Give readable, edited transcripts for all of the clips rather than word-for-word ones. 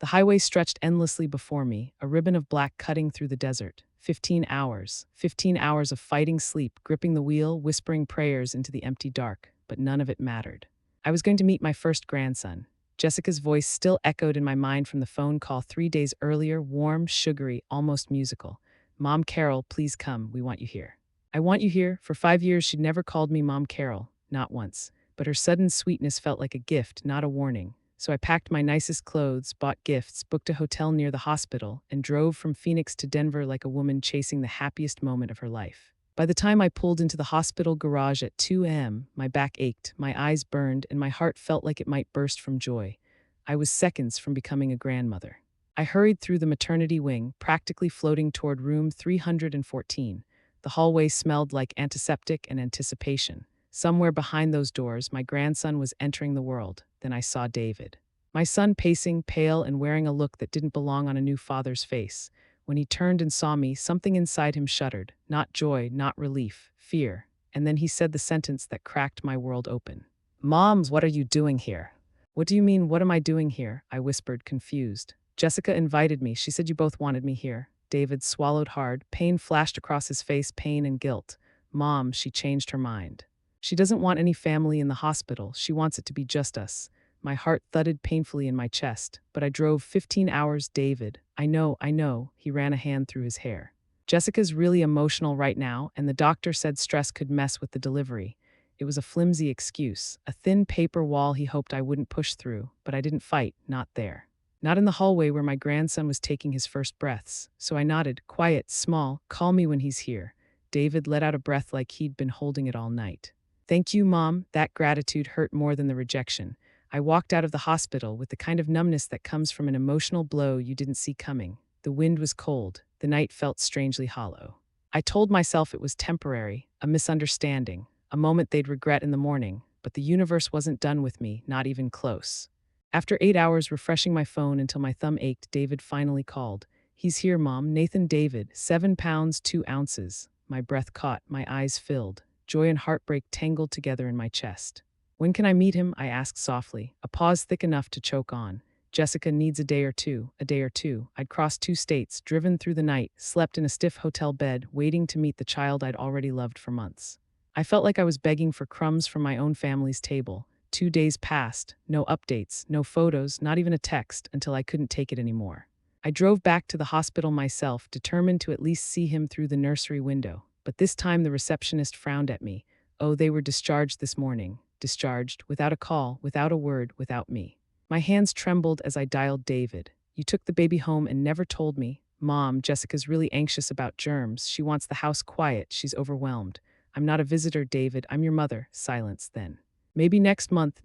The highway stretched endlessly before me, a ribbon of black cutting through the desert. 15 hours. 15 hours of fighting sleep, gripping the wheel, whispering prayers into the empty dark, but none of it mattered. I was going to meet my first grandson. Jessica's voice still echoed in my mind from the phone call 3 days earlier, warm, sugary, almost musical. Mom Carol, please come, we want you here. I want you here. For 5 years, she'd never called me Mom Carol, not once. But her sudden sweetness felt like a gift, not a warning. So I packed my nicest clothes, bought gifts, booked a hotel near the hospital, and drove from Phoenix to Denver like a woman chasing the happiest moment of her life. By the time I pulled into the hospital garage at 2 a.m., my back ached, my eyes burned, and my heart felt like it might burst from joy. I was seconds from becoming a grandmother. I hurried through the maternity wing, practically floating toward room 314. The hallway smelled like antiseptic and anticipation. Somewhere behind those doors, my grandson was entering the world. Then I saw David. My son pacing, pale and wearing a look that didn't belong on a new father's face. When he turned and saw me, something inside him shuddered. Not joy, not relief, fear. And then he said the sentence that cracked my world open. "Mom, what are you doing here?" "What do you mean, what am I doing here?" I whispered, confused. "Jessica invited me. She said you both wanted me here." David swallowed hard. Pain flashed across his face, pain and guilt. "Mom, she changed her mind. She doesn't want any family in the hospital. She wants it to be just us." My heart thudded painfully in my chest. "But I drove 15 hours, David." I know. He ran a hand through his hair. "Jessica's really emotional right now, and the doctor said stress could mess with the delivery." It was a flimsy excuse, a thin paper wall he hoped I wouldn't push through, but I didn't fight, not there. Not in the hallway where my grandson was taking his first breaths. So I nodded, quiet, small, "Call me when he's here." David let out a breath like he'd been holding it all night. "Thank you, Mom." That gratitude hurt more than the rejection. I walked out of the hospital with the kind of numbness that comes from an emotional blow you didn't see coming. The wind was cold. The night felt strangely hollow. I told myself it was temporary, a misunderstanding, a moment they'd regret in the morning, but the universe wasn't done with me, not even close. After 8 hours refreshing my phone until my thumb ached, David finally called. "He's here, Mom. Nathan David, 7 pounds, 2 ounces. My breath caught, my eyes filled. Joy and heartbreak tangled together in my chest. "When can I meet him?" I asked softly, a pause thick enough to choke on. "Jessica needs a day or two. I'd crossed 2 states, driven through the night, slept in a stiff hotel bed, waiting to meet the child I'd already loved for months. I felt like I was begging for crumbs from my own family's table. 2 days passed, no updates, no photos, not even a text, until I couldn't take it anymore. I drove back to the hospital myself, determined to at least see him through the nursery window. But this time the receptionist frowned at me. "Oh, they were discharged this morning." Discharged, without a call, without a word, without me. My hands trembled as I dialed David. "You took the baby home and never told me." "Mom, Jessica's really anxious about germs. She wants the house quiet. She's overwhelmed." "I'm not a visitor, David. I'm your mother." Silence then. "Maybe next month.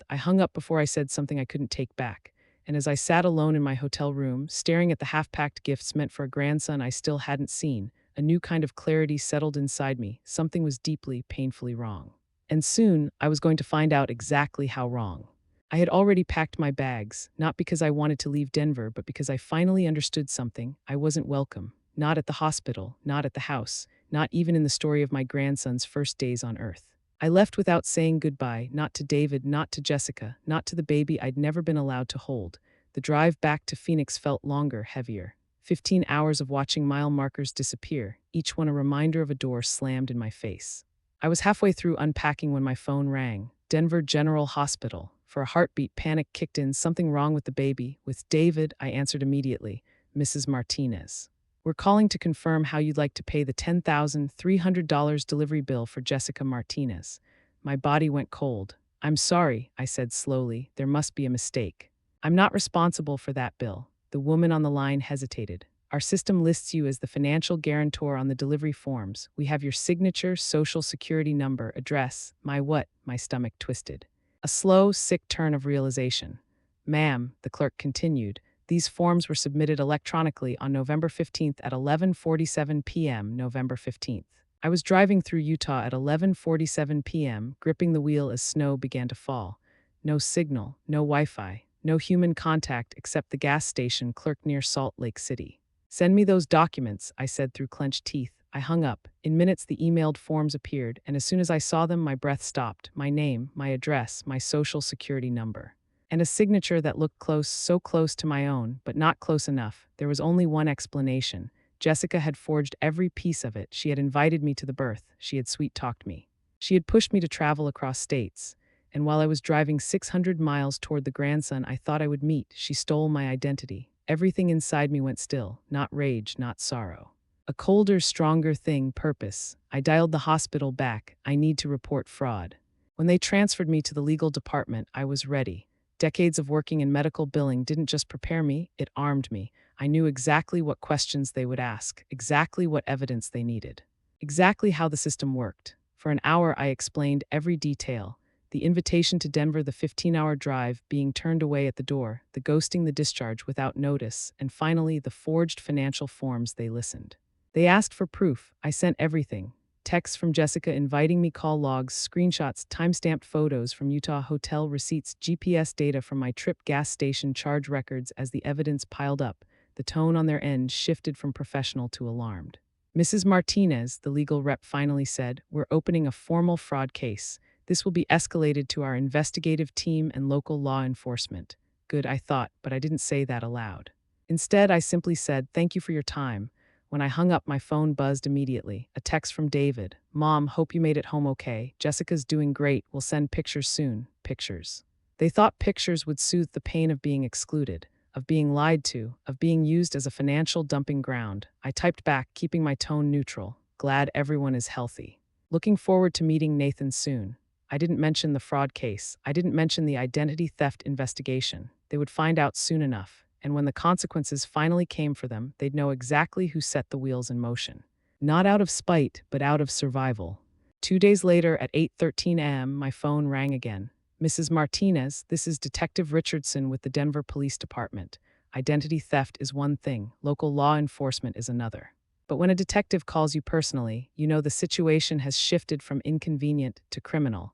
I hung up before I said something I couldn't take back. And as I sat alone in my hotel room, staring at the half-packed gifts meant for a grandson I still hadn't seen, a new kind of clarity settled inside me. Something was deeply, painfully wrong. And soon, I was going to find out exactly how wrong. I had already packed my bags, not because I wanted to leave Denver, but because I finally understood something. I wasn't welcome. Not at the hospital, not at the house, not even in the story of my grandson's first days on Earth. I left without saying goodbye, not to David, not to Jessica, not to the baby I'd never been allowed to hold. The drive back to Phoenix felt longer, heavier. 15 hours of watching mile markers disappear, each one a reminder of a door slammed in my face. I was halfway through unpacking when my phone rang. Denver General Hospital. For a heartbeat, panic kicked in. Something wrong with the baby. "With David," I answered immediately. "Mrs. Martinez. We're calling to confirm how you'd like to pay the $10,300 delivery bill for Jessica Martinez." My body went cold. "I'm sorry," I said slowly. "There must be a mistake. I'm not responsible for that bill." The woman on the line hesitated. "Our system lists you as the financial guarantor on the delivery forms. We have your signature, social security number, address." My stomach twisted. A slow, sick turn of realization. "Ma'am," the clerk continued, "these forms were submitted electronically on November 15th at 11:47 p.m. November 15th. I was driving through Utah at 11:47 p.m., gripping the wheel as snow began to fall. No signal, no Wi-Fi, no human contact except the gas station clerk near Salt Lake City. "Send me those documents," I said through clenched teeth. I hung up. In minutes, the emailed forms appeared, and as soon as I saw them, my breath stopped. My name, my address, my social security number. and a signature that looked close, so close to my own, but not close enough. There was only one explanation. Jessica had forged every piece of it. She had invited me to the birth. She had sweet-talked me. She had pushed me to travel across states. And while I was driving 600 miles toward the grandson I thought I would meet, she stole my identity. Everything inside me went still, not rage, not sorrow. A colder, stronger thing, purpose. I dialed the hospital back. I need to report fraud. When they transferred me to the legal department, I was ready. Decades of working in medical billing didn't just prepare me, it armed me. I knew exactly what questions they would ask, exactly what evidence they needed, exactly how the system worked. For an hour, I explained every detail. The invitation to Denver, the 15-hour drive, being turned away at the door, the ghosting the discharge without notice, and finally, the forged financial forms. They listened. They asked for proof. I sent everything. Texts from Jessica inviting me, call logs, screenshots, time-stamped photos from Utah hotel receipts, GPS data from my trip, gas station charge records. As the evidence piled up, the tone on their end shifted from professional to alarmed. Mrs. Martinez, the legal rep, finally said, "We're opening a formal fraud case. This will be escalated to our investigative team and local law enforcement." Good, I thought, but I didn't say that aloud. Instead, I simply said, "Thank you for your time." When I hung up, my phone buzzed immediately. A text from David. "Mom, hope you made it home okay. Jessica's doing great. We'll send pictures soon." Pictures. They thought pictures would soothe the pain of being excluded, of being lied to, of being used as a financial dumping ground. I typed back, keeping my tone neutral. "Glad everyone is healthy. Looking forward to meeting Nathan soon." I didn't mention the fraud case. I didn't mention the identity theft investigation. They would find out soon enough. And when the consequences finally came for them, they'd know exactly who set the wheels in motion. Not out of spite, but out of survival. 2 days later, at 8:13 a.m., my phone rang again. "Mrs. Martinez, this is Detective Richardson with the Denver Police Department. Identity theft is one thing, local law enforcement is another. But when a detective calls you personally, you know the situation has shifted from inconvenient to criminal."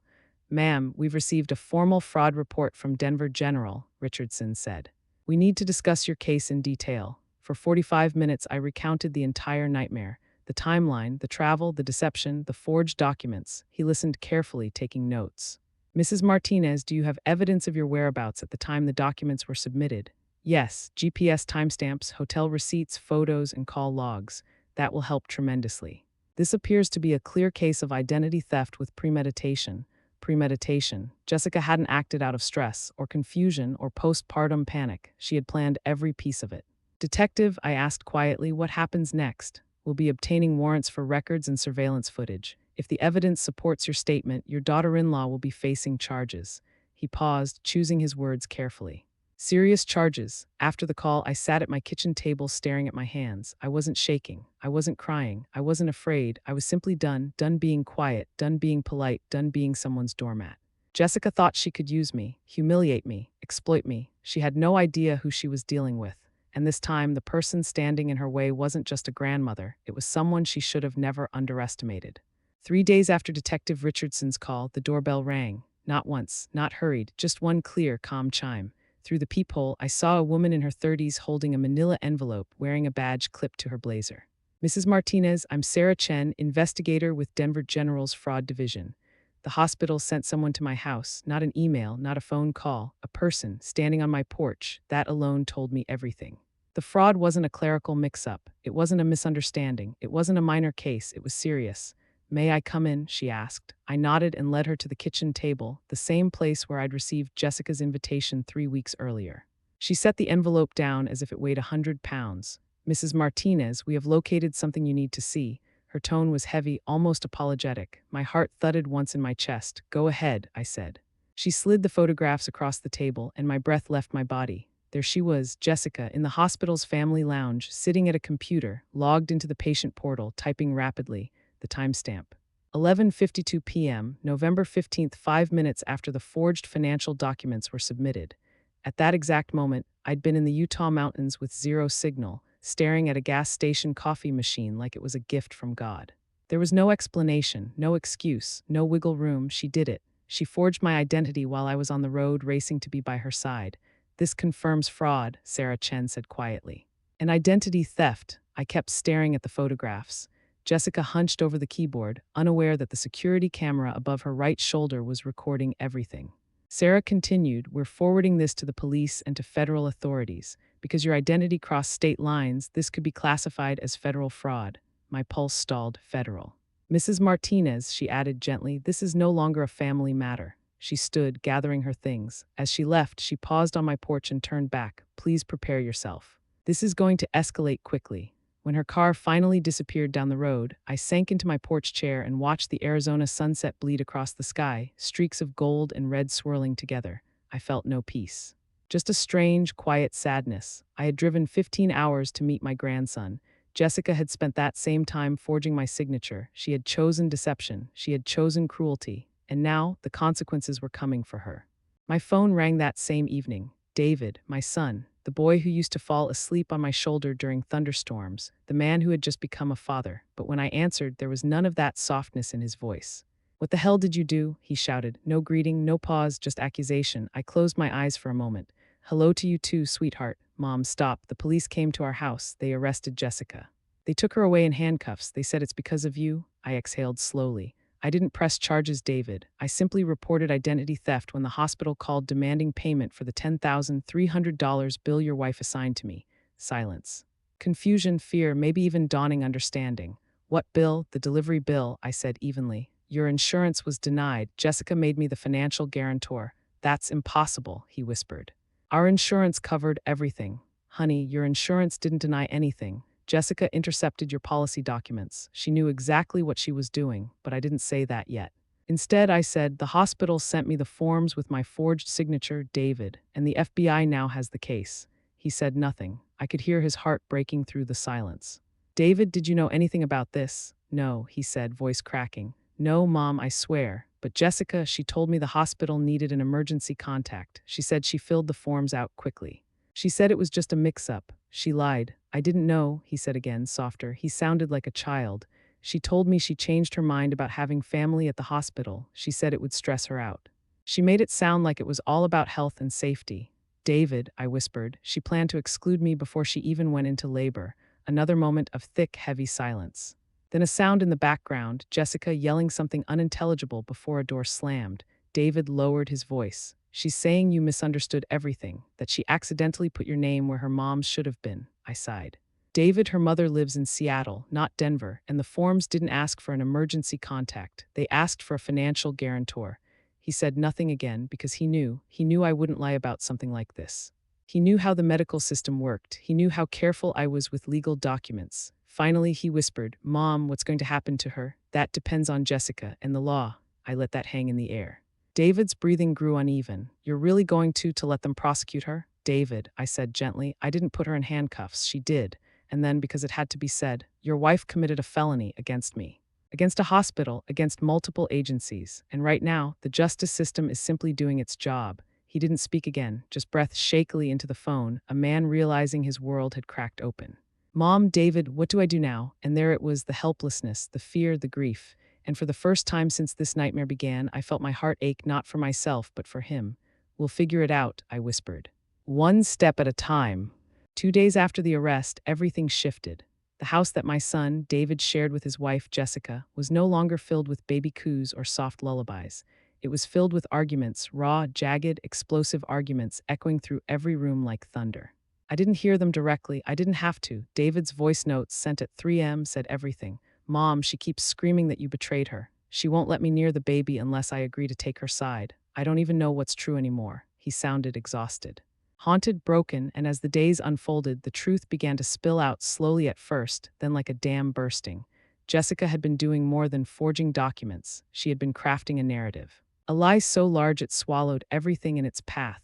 "Ma'am, we've received a formal fraud report from Denver General," Richardson said. "We need to discuss your case in detail." For 45 minutes, I recounted the entire nightmare, the timeline, the travel, the deception, the forged documents. He listened carefully, taking notes. "Mrs. Martinez, do you have evidence of your whereabouts at the time the documents were submitted?" "Yes, GPS timestamps, hotel receipts, photos, and call logs. That will help tremendously. This appears to be a clear case of identity theft with premeditation." Premeditation. Jessica hadn't acted out of stress, or confusion, or postpartum panic. She had planned every piece of it. "Detective," I asked quietly, "what happens next?" "We'll be obtaining warrants for records and surveillance footage. If the evidence supports your statement, your daughter-in-law will be facing charges." He paused, choosing his words carefully. "Serious charges." After the call, I sat at my kitchen table staring at my hands. I wasn't shaking. I wasn't crying. I wasn't afraid. I was simply done being quiet, done being polite, done being someone's doormat. Jessica thought she could use me, humiliate me, exploit me. She had no idea who she was dealing with. And this time, the person standing in her way wasn't just a grandmother. It was someone she should have never underestimated. 3 days after Detective Richardson's call, the doorbell rang. Not once, not hurried, just one clear, calm chime. Through the peephole, I saw a woman in her 30s holding a manila envelope, wearing a badge clipped to her blazer. "Mrs. Martinez, I'm Sarah Chen, investigator with Denver General's Fraud Division. The hospital sent someone to my house, not an email, not a phone call, a person standing on my porch. That alone told me everything. The fraud wasn't a clerical mix-up. It wasn't a misunderstanding. It wasn't a minor case. It was serious." "May I come in?" she asked. I nodded and led her to the kitchen table, the same place where I'd received Jessica's invitation 3 weeks earlier. She set the envelope down as if it weighed 100 pounds. "Mrs. Martinez, we have located something you need to see." Her tone was heavy, almost apologetic. My heart thudded once in my chest. "Go ahead," I said. She slid the photographs across the table, and my breath left my body. There she was, Jessica, in the hospital's family lounge, sitting at a computer, logged into the patient portal, typing rapidly. The timestamp. 11:52 p.m., November 15th, 5 minutes after the forged financial documents were submitted. At that exact moment, I'd been in the Utah mountains with zero signal, staring at a gas station coffee machine like it was a gift from God. There was no explanation, no excuse, no wiggle room. She did it. She forged my identity while I was on the road racing to be by her side. "This confirms fraud," Sarah Chen said quietly. "An identity theft." I kept staring at the photographs. Jessica hunched over the keyboard, unaware that the security camera above her right shoulder was recording everything. Sarah continued, "We're forwarding this to the police and to federal authorities. Because your identity crossed state lines, this could be classified as federal fraud." My pulse stalled. Federal. "Mrs. Martinez," she added gently, "this is no longer a family matter." She stood, gathering her things. As she left, she paused on my porch and turned back. "Please prepare yourself. This is going to escalate quickly." When her car finally disappeared down the road, I sank into my porch chair and watched the Arizona sunset bleed across the sky, streaks of gold and red swirling together. I felt no peace. Just a strange, quiet sadness. I had driven 15 hours to meet my grandson. Jessica had spent that same time forging my signature. She had chosen deception. She had chosen cruelty. And now, the consequences were coming for her. My phone rang that same evening. David, my son, the boy who used to fall asleep on my shoulder during thunderstorms, the man who had just become a father. But when I answered, there was none of that softness in his voice. "What the hell did you do?" he shouted. No greeting, no pause, just accusation. I closed my eyes for a moment. "Hello to you too, sweetheart." "Mom, stop. The police came to our house. They arrested Jessica. They took her away in handcuffs. They said it's because of you." I exhaled slowly. "I didn't press charges, David. I simply reported identity theft when the hospital called demanding payment for the $10,300 bill your wife assigned to me." Silence. Confusion, fear, maybe even dawning understanding. "What bill?" "The delivery bill," I said evenly. "Your insurance was denied. Jessica made me the financial guarantor." "That's impossible," he whispered. "Our insurance covered everything." "Honey, your insurance didn't deny anything. Jessica intercepted your policy documents. She knew exactly what she was doing, but I didn't say that yet." Instead, I said, "The hospital sent me the forms with my forged signature, David, and the FBI now has the case." He said nothing. I could hear his heart breaking through the silence. "David, did you know anything about this?" "No," he said, voice cracking. "No, Mom, I swear. But Jessica, she told me the hospital needed an emergency contact. She said she filled the forms out quickly. She said it was just a mix-up. She lied. I didn't know," he said again, softer. He sounded like a child. "She told me she changed her mind about having family at the hospital. She said it would stress her out. She made it sound like it was all about health and safety." "David," I whispered, "she planned to exclude me before she even went into labor." Another moment of thick, heavy silence. Then a sound in the background, Jessica yelling something unintelligible before a door slammed. David lowered his voice. "She's saying you misunderstood everything, that she accidentally put your name where her mom's should have been." I sighed. "David, her mother lives in Seattle, not Denver, and the forms didn't ask for an emergency contact. They asked for a financial guarantor." He said nothing again because he knew I wouldn't lie about something like this. He knew how the medical system worked. He knew how careful I was with legal documents. Finally, he whispered, "Mom, what's going to happen to her? That depends on Jessica and the law." I let that hang in the air. David's breathing grew uneven. "You're really going to let them prosecute her?" "David," I said gently, "I didn't put her in handcuffs. She did." And then, because it had to be said, "Your wife committed a felony against me. Against a hospital, against multiple agencies. And right now, the justice system is simply doing its job." He didn't speak again, just breathed shakily into the phone, a man realizing his world had cracked open. "Mom, David, what do I do now?" And there it was, the helplessness, the fear, the grief. And for the first time since this nightmare began, I felt my heart ache not for myself, but for him. "We'll figure it out," I whispered. "One step at a time." 2 days after the arrest, everything shifted. The house that my son, David, shared with his wife, Jessica, was no longer filled with baby coos or soft lullabies. It was filled with arguments, raw, jagged, explosive arguments echoing through every room like thunder. I didn't hear them directly. I didn't have to. David's voice notes sent at 3 a.m. said everything. "Mom, she keeps screaming that you betrayed her. She won't let me near the baby unless I agree to take her side. I don't even know what's true anymore." He sounded exhausted. Haunted, broken, and as the days unfolded, the truth began to spill out slowly at first, then like a dam bursting. Jessica had been doing more than forging documents. She had been crafting a narrative. A lie so large it swallowed everything in its path.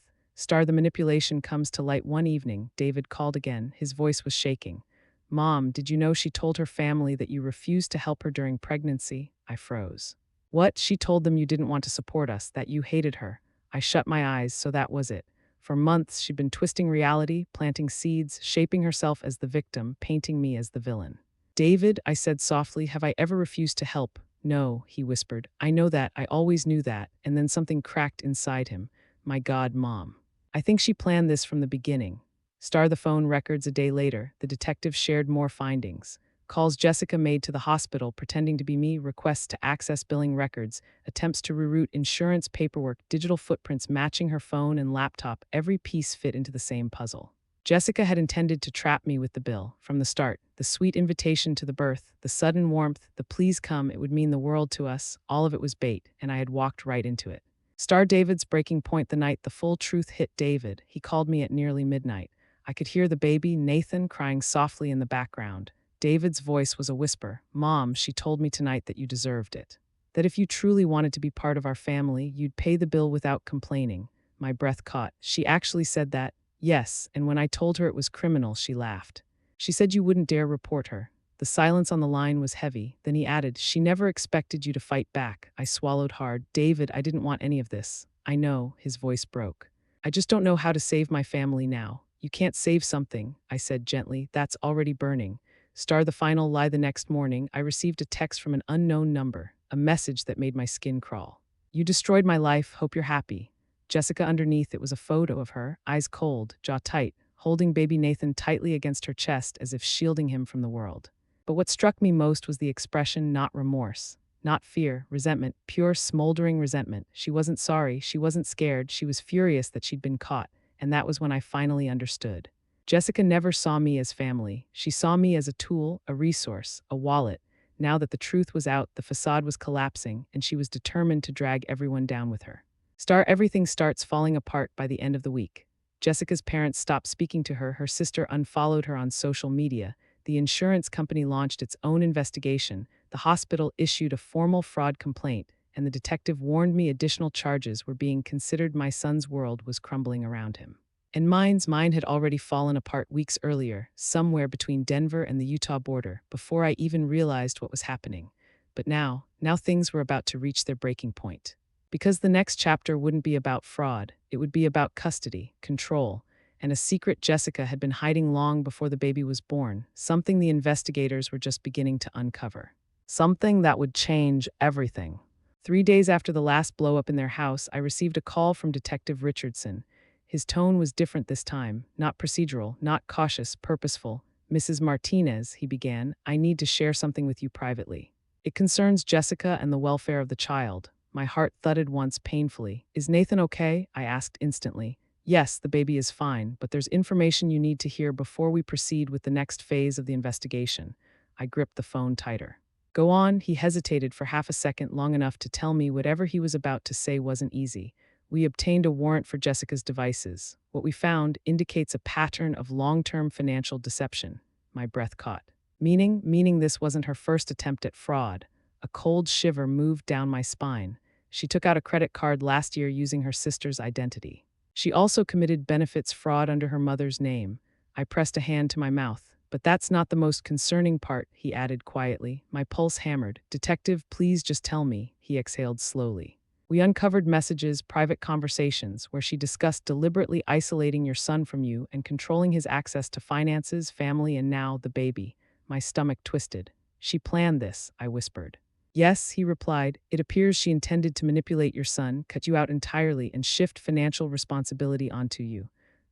The manipulation comes to light one evening. David called again. His voice was shaking. "Mom, did you know she told her family that you refused to help her during pregnancy?" I froze. "What?" "She told them you didn't want to support us, that you hated her." I shut my eyes, so that was it. For months, she'd been twisting reality, planting seeds, shaping herself as the victim, painting me as the villain. "David," I said softly, "have I ever refused to help?" "No," he whispered. "I know that. I always knew that." And then something cracked inside him. "My God, Mom. I think she planned this from the beginning." The phone records a day later, the detective shared more findings. Calls Jessica made to the hospital pretending to be me, requests to access billing records, attempts to reroute insurance paperwork, digital footprints matching her phone and laptop, every piece fit into the same puzzle. Jessica had intended to trap me with the bill. From the start, the sweet invitation to the birth, the sudden warmth, the please come, it would mean the world to us, all of it was bait, and I had walked right into it. Star David's breaking point the night the full truth hit David. He called me at nearly midnight. I could hear the baby, Nathan, crying softly in the background. David's voice was a whisper. Mom, she told me tonight that you deserved it. That if you truly wanted to be part of our family, you'd pay the bill without complaining. My breath caught. She actually said that? Yes, and when I told her it was criminal, she laughed. She said you wouldn't dare report her. The silence on the line was heavy. Then he added, she never expected you to fight back. I swallowed hard. David, I didn't want any of this. I know, his voice broke. I just don't know how to save my family now. You can't save something, I said gently, that's already burning. Star the final lie. The next morning, I received a text from an unknown number, a message that made my skin crawl. You destroyed my life, hope you're happy. Jessica underneath, it was a photo of her, eyes cold, jaw tight, holding baby Nathan tightly against her chest as if shielding him from the world. But what struck me most was the expression, not remorse, not fear, resentment, pure smoldering resentment. She wasn't sorry, she wasn't scared, she was furious that she'd been caught, and that was when I finally understood. Jessica never saw me as family. She saw me as a tool, a resource, a wallet. Now that the truth was out, the facade was collapsing, and she was determined to drag everyone down with her. Everything starts falling apart by the end of the week. Jessica's parents stopped speaking to her, her sister unfollowed her on social media, the insurance company launched its own investigation, the hospital issued a formal fraud complaint, and the detective warned me additional charges were being considered. My son's world was crumbling around him. And mine had already fallen apart weeks earlier, somewhere between Denver and the Utah border, before I even realized what was happening. But now things were about to reach their breaking point. Because the next chapter wouldn't be about fraud, it would be about custody, control, and a secret Jessica had been hiding long before the baby was born, something the investigators were just beginning to uncover. Something that would change everything. 3 days after the last blow-up in their house, I received a call from Detective Richardson. His tone was different this time, not procedural, not cautious, purposeful. Mrs. Martinez, he began, I need to share something with you privately. It concerns Jessica and the welfare of the child. My heart thudded once painfully. Is Nathan okay? I asked instantly. Yes, the baby is fine, but there's information you need to hear before we proceed with the next phase of the investigation. I gripped the phone tighter. Go on, he hesitated for half a second, long enough to tell me whatever he was about to say wasn't easy. We obtained a warrant for Jessica's devices. What we found indicates a pattern of long-term financial deception. My breath caught. Meaning this wasn't her first attempt at fraud. A cold shiver moved down my spine. She took out a credit card last year using her sister's identity. She also committed benefits fraud under her mother's name. I pressed a hand to my mouth. But that's not the most concerning part, he added quietly. My pulse hammered. Detective, please just tell me, he exhaled slowly. We uncovered messages, private conversations, where she discussed deliberately isolating your son from you and controlling his access to finances, family, and now the baby. My stomach twisted. She planned this, I whispered. Yes, he replied. It appears she intended to manipulate your son, cut you out entirely, and shift financial responsibility onto you.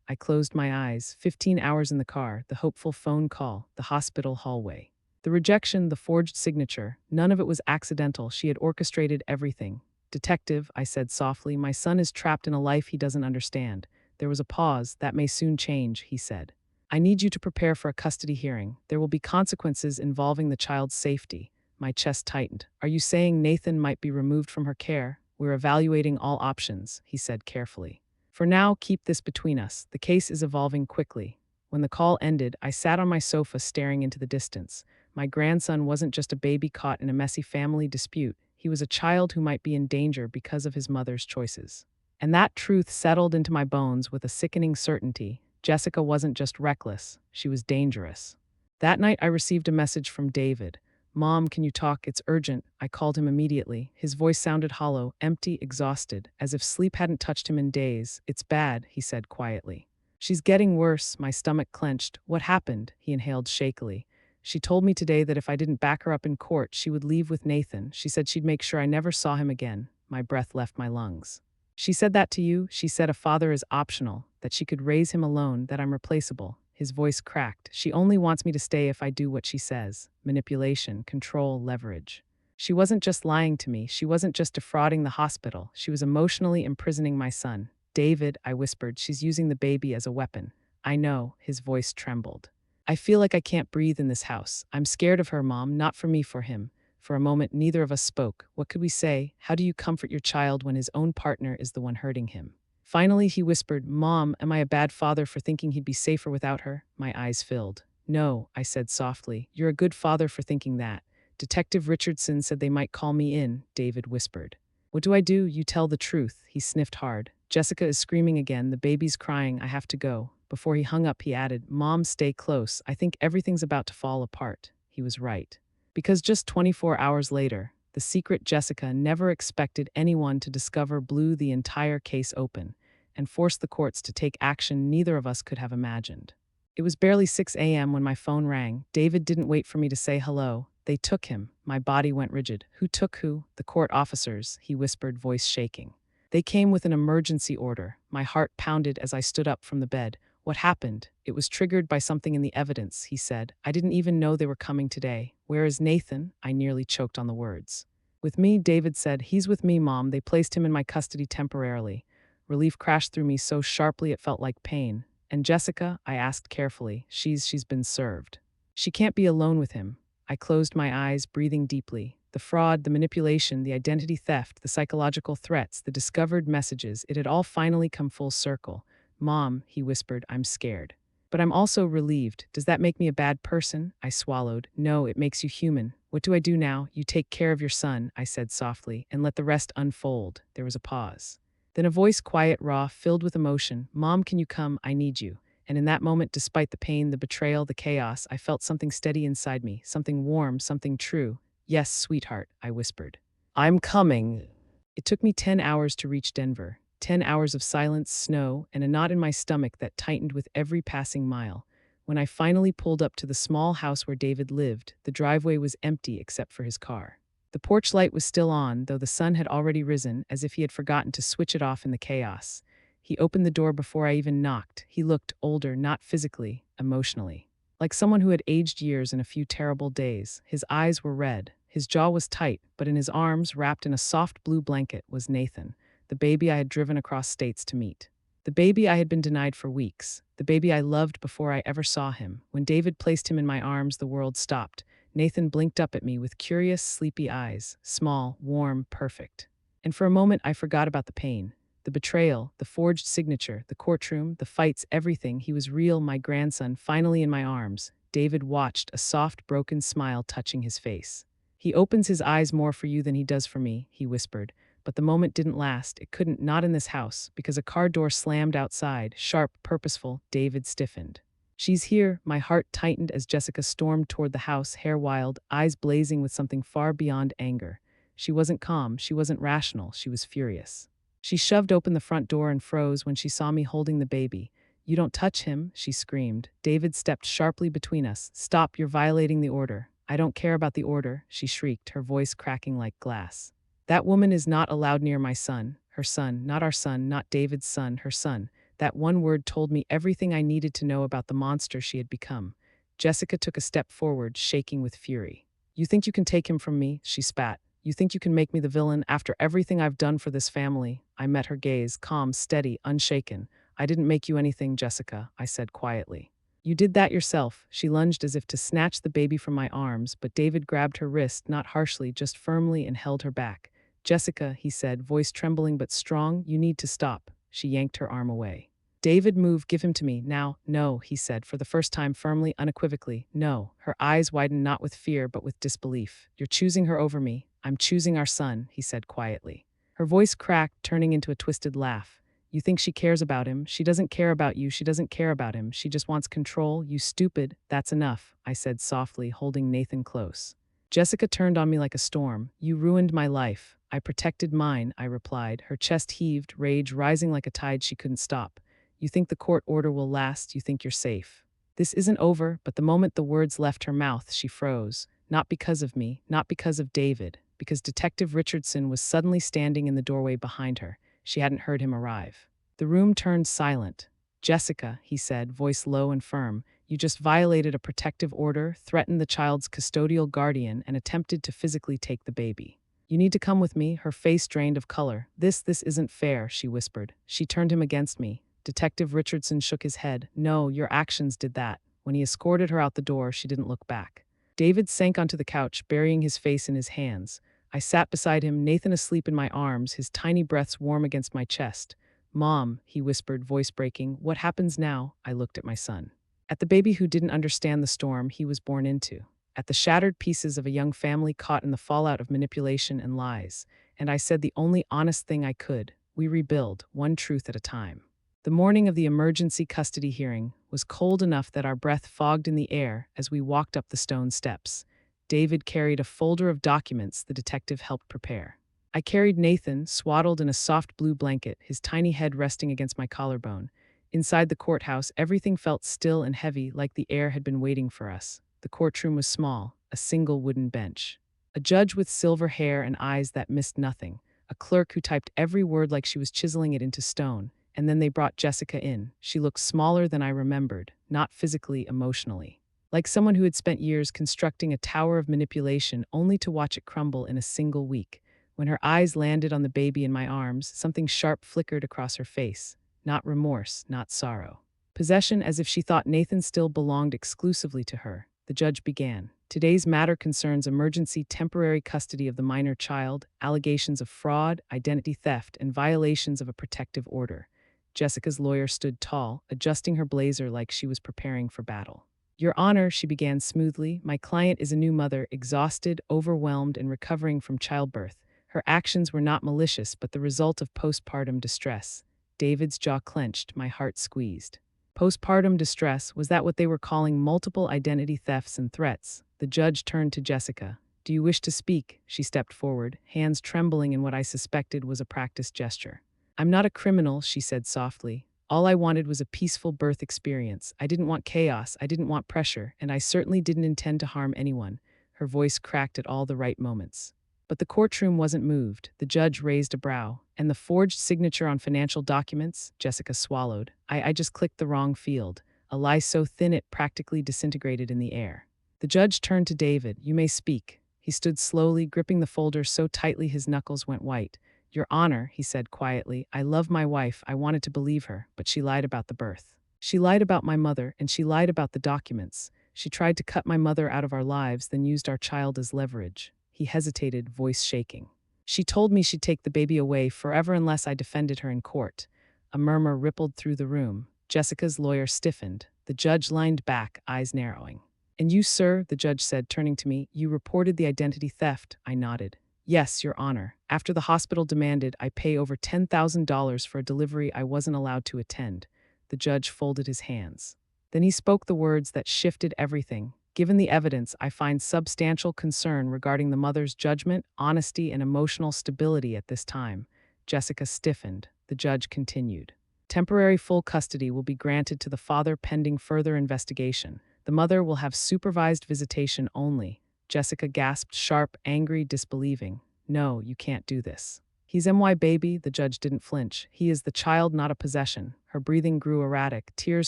I closed my eyes. 15 hours in the car, the hopeful phone call, the hospital hallway. The rejection, the forged signature, none of it was accidental. She had orchestrated everything. Detective, I said softly, my son is trapped in a life he doesn't understand. There was a pause. That may soon change, he said. I need you to prepare for a custody hearing. There will be consequences involving the child's safety. My chest tightened. Are you saying Nathan might be removed from her care? We're evaluating all options, he said carefully. For now, keep this between us. The case is evolving quickly. When the call ended, I sat on my sofa staring into the distance. My grandson wasn't just a baby caught in a messy family dispute. He was a child who might be in danger because of his mother's choices. And that truth settled into my bones with a sickening certainty. Jessica wasn't just reckless, she was dangerous. That night I received a message from David. Mom, can you talk? It's urgent. I called him immediately. His voice sounded hollow, empty, exhausted, as if sleep hadn't touched him in days. It's bad, he said quietly. She's getting worse. My stomach clenched. What happened? He inhaled shakily. She told me today that if I didn't back her up in court, she would leave with Nathan. She said she'd make sure I never saw him again. My breath left my lungs. She said that to you? She said a father is optional, that she could raise him alone, that I'm replaceable. His voice cracked. She only wants me to stay if I do what she says. Manipulation, control, leverage. She wasn't just lying to me. She wasn't just defrauding the hospital. She was emotionally imprisoning my son. David, I whispered, she's using the baby as a weapon. I know, his voice trembled. I feel like I can't breathe in this house. I'm scared of her, Mom, not for me, for him. For a moment, neither of us spoke. What could we say? How do you comfort your child when his own partner is the one hurting him? Finally, he whispered, Mom, am I a bad father for thinking he'd be safer without her? My eyes filled. No, I said softly. You're a good father for thinking that. Detective Richardson said they might call me in, David whispered. What do I do? You tell the truth. He sniffed hard. Jessica is screaming again. The baby's crying. I have to go. Before he hung up, he added, Mom, stay close. I think everything's about to fall apart. He was right. Because just 24 hours later, the secret Jessica never expected anyone to discover blew the entire case open and forced the courts to take action neither of us could have imagined. It was barely 6 a.m. when my phone rang. David didn't wait for me to say hello. They took him. My body went rigid. Who took who? The court officers, he whispered, voice shaking. They came with an emergency order. My heart pounded as I stood up from the bed. What happened? It was triggered by something in the evidence, he said. I didn't even know they were coming today. Where is Nathan? I nearly choked on the words. With me, David said. He's with me, Mom. They placed him in my custody temporarily. Relief crashed through me so sharply it felt like pain. And Jessica? I asked carefully. She's been served. She can't be alone with him. I closed my eyes, breathing deeply. The fraud, the manipulation, the identity theft, the psychological threats, the discovered messages, it had all finally come full circle. Mom, he whispered, I'm scared. But I'm also relieved. Does that make me a bad person? I swallowed. No, it makes you human. What do I do now? You take care of your son, I said softly, and let the rest unfold. There was a pause. Then a voice, quiet, raw, filled with emotion. Mom, can you come? I need you. And in that moment, despite the pain, the betrayal, the chaos, I felt something steady inside me, something warm, something true. Yes, sweetheart, I whispered. I'm coming. It took me 10 hours to reach Denver. 10 hours of silence, snow, and a knot in my stomach that tightened with every passing mile. When I finally pulled up to the small house where David lived, the driveway was empty except for his car. The porch light was still on, though the sun had already risen, as if he had forgotten to switch it off in the chaos. He opened the door before I even knocked. He looked older, not physically, emotionally. Like someone who had aged years in a few terrible days. His eyes were red. His jaw was tight, but in his arms, wrapped in a soft blue blanket, was Nathan, the baby I had driven across states to meet. The baby I had been denied for weeks. The baby I loved before I ever saw him. When David placed him in my arms, the world stopped. Nathan blinked up at me with curious, sleepy eyes. Small, warm, perfect. And for a moment, I forgot about the pain. The betrayal, the forged signature, the courtroom, the fights, everything. He was real, my grandson, finally in my arms. David watched, a soft, broken smile touching his face. He opens his eyes more for you than he does for me, he whispered. But the moment didn't last. It couldn't, not in this house, because a car door slammed outside, sharp, purposeful. David stiffened. She's here. My heart tightened as Jessica stormed toward the house, hair wild, eyes blazing with something far beyond anger. She wasn't calm, she wasn't rational, she was furious. She shoved open the front door and froze when she saw me holding the baby. You don't touch him, she screamed. David stepped sharply between us. Stop, you're violating the order. I don't care about the order, she shrieked, her voice cracking like glass. That woman is not allowed near my son. Her son, not our son, not David's son, her son. That one word told me everything I needed to know about the monster she had become. Jessica took a step forward, shaking with fury. You think you can take him from me? She spat. You think you can make me the villain after everything I've done for this family? I met her gaze, calm, steady, unshaken. I didn't make you anything, Jessica, I said quietly. You did that yourself. She lunged as if to snatch the baby from my arms, but David grabbed her wrist, not harshly, just firmly, and held her back. Jessica, he said, voice trembling but strong, you need to stop. She yanked her arm away. David, move, give him to me. Now, no, he said, for the first time firmly, unequivocally. No. Her eyes widened not with fear but with disbelief. You're choosing her over me. I'm choosing our son, he said quietly. Her voice cracked, turning into a twisted laugh. You think she cares about him? She doesn't care about you. She doesn't care about him. She just wants control. You stupid. That's enough, I said softly, holding Nathan close. Jessica turned on me like a storm. You ruined my life. I protected mine, I replied. Her chest heaved, rage rising like a tide she couldn't stop. You think the court order will last. You think you're safe. This isn't over, but the moment the words left her mouth, she froze. Not because of me, not because of David, because Detective Richardson was suddenly standing in the doorway behind her. She hadn't heard him arrive. The room turned silent. Jessica, he said, voice low and firm, you just violated a protective order, threatened the child's custodial guardian, and attempted to physically take the baby. You need to come with me, her face drained of color. This isn't fair, she whispered. She turned him against me. Detective Richardson shook his head. No, your actions did that. When he escorted her out the door, she didn't look back. David sank onto the couch, burying his face in his hands. I sat beside him, Nathan asleep in my arms, his tiny breaths warm against my chest. Mom, he whispered, voice breaking, what happens now? I looked at my son. At the baby who didn't understand the storm he was born into. At the shattered pieces of a young family caught in the fallout of manipulation and lies. And I said the only honest thing I could. We rebuild, one truth at a time. The morning of the emergency custody hearing was cold enough that our breath fogged in the air as we walked up the stone steps. David carried a folder of documents the detective helped prepare. I carried Nathan, swaddled in a soft blue blanket, his tiny head resting against my collarbone. Inside the courthouse, everything felt still and heavy, like the air had been waiting for us. The courtroom was small, a single wooden bench. A judge with silver hair and eyes that missed nothing. A clerk who typed every word like she was chiseling it into stone. And then they brought Jessica in. She looked smaller than I remembered, not physically, emotionally. Like someone who had spent years constructing a tower of manipulation only to watch it crumble in a single week. When her eyes landed on the baby in my arms, something sharp flickered across her face. Not remorse, not sorrow. Possession, as if she thought Nathan still belonged exclusively to her. The judge began. Today's matter concerns emergency temporary custody of the minor child, allegations of fraud, identity theft, and violations of a protective order. Jessica's lawyer stood tall, adjusting her blazer like she was preparing for battle. Your Honor, she began smoothly, my client is a new mother, exhausted, overwhelmed, and recovering from childbirth. Her actions were not malicious, but the result of postpartum distress. David's jaw clenched, my heart squeezed. Postpartum distress, was that what they were calling multiple identity thefts and threats? The judge turned to Jessica. Do you wish to speak? She stepped forward, hands trembling in what I suspected was a practiced gesture. I'm not a criminal, she said softly. All I wanted was a peaceful birth experience. I didn't want chaos, I didn't want pressure, and I certainly didn't intend to harm anyone. Her voice cracked at all the right moments. But the courtroom wasn't moved. The judge raised a brow. And the forged signature on financial documents? Jessica swallowed. I just clicked the wrong field. A lie so thin it practically disintegrated in the air. The judge turned to David. You may speak. He stood slowly, gripping the folder so tightly his knuckles went white. Your Honor, he said quietly, I love my wife. I wanted to believe her, but she lied about the birth. She lied about my mother, and she lied about the documents. She tried to cut my mother out of our lives, then used our child as leverage. He hesitated, voice shaking. She told me she'd take the baby away forever unless I defended her in court. A murmur rippled through the room. Jessica's lawyer stiffened. The judge leaned back, eyes narrowing. And you, sir, the judge said, turning to me, you reported the identity theft. I nodded. Yes, Your Honor. After the hospital demanded I pay over $10,000 for a delivery I wasn't allowed to attend. The judge folded his hands. Then he spoke the words that shifted everything. Given the evidence, I find substantial concern regarding the mother's judgment, honesty, and emotional stability at this time. Jessica stiffened. The judge continued. Temporary full custody will be granted to the father pending further investigation. The mother will have supervised visitation only. Jessica gasped, sharp, angry, disbelieving. No, you can't do this. He's my baby, the judge didn't flinch. He is the child, not a possession. Her breathing grew erratic. Tears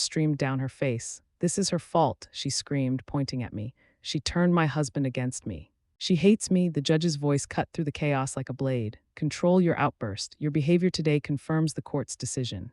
streamed down her face. This is her fault, she screamed, pointing at me. She turned my husband against me. She hates me, the judge's voice cut through the chaos like a blade. Control your outburst. Your behavior today confirms the court's decision.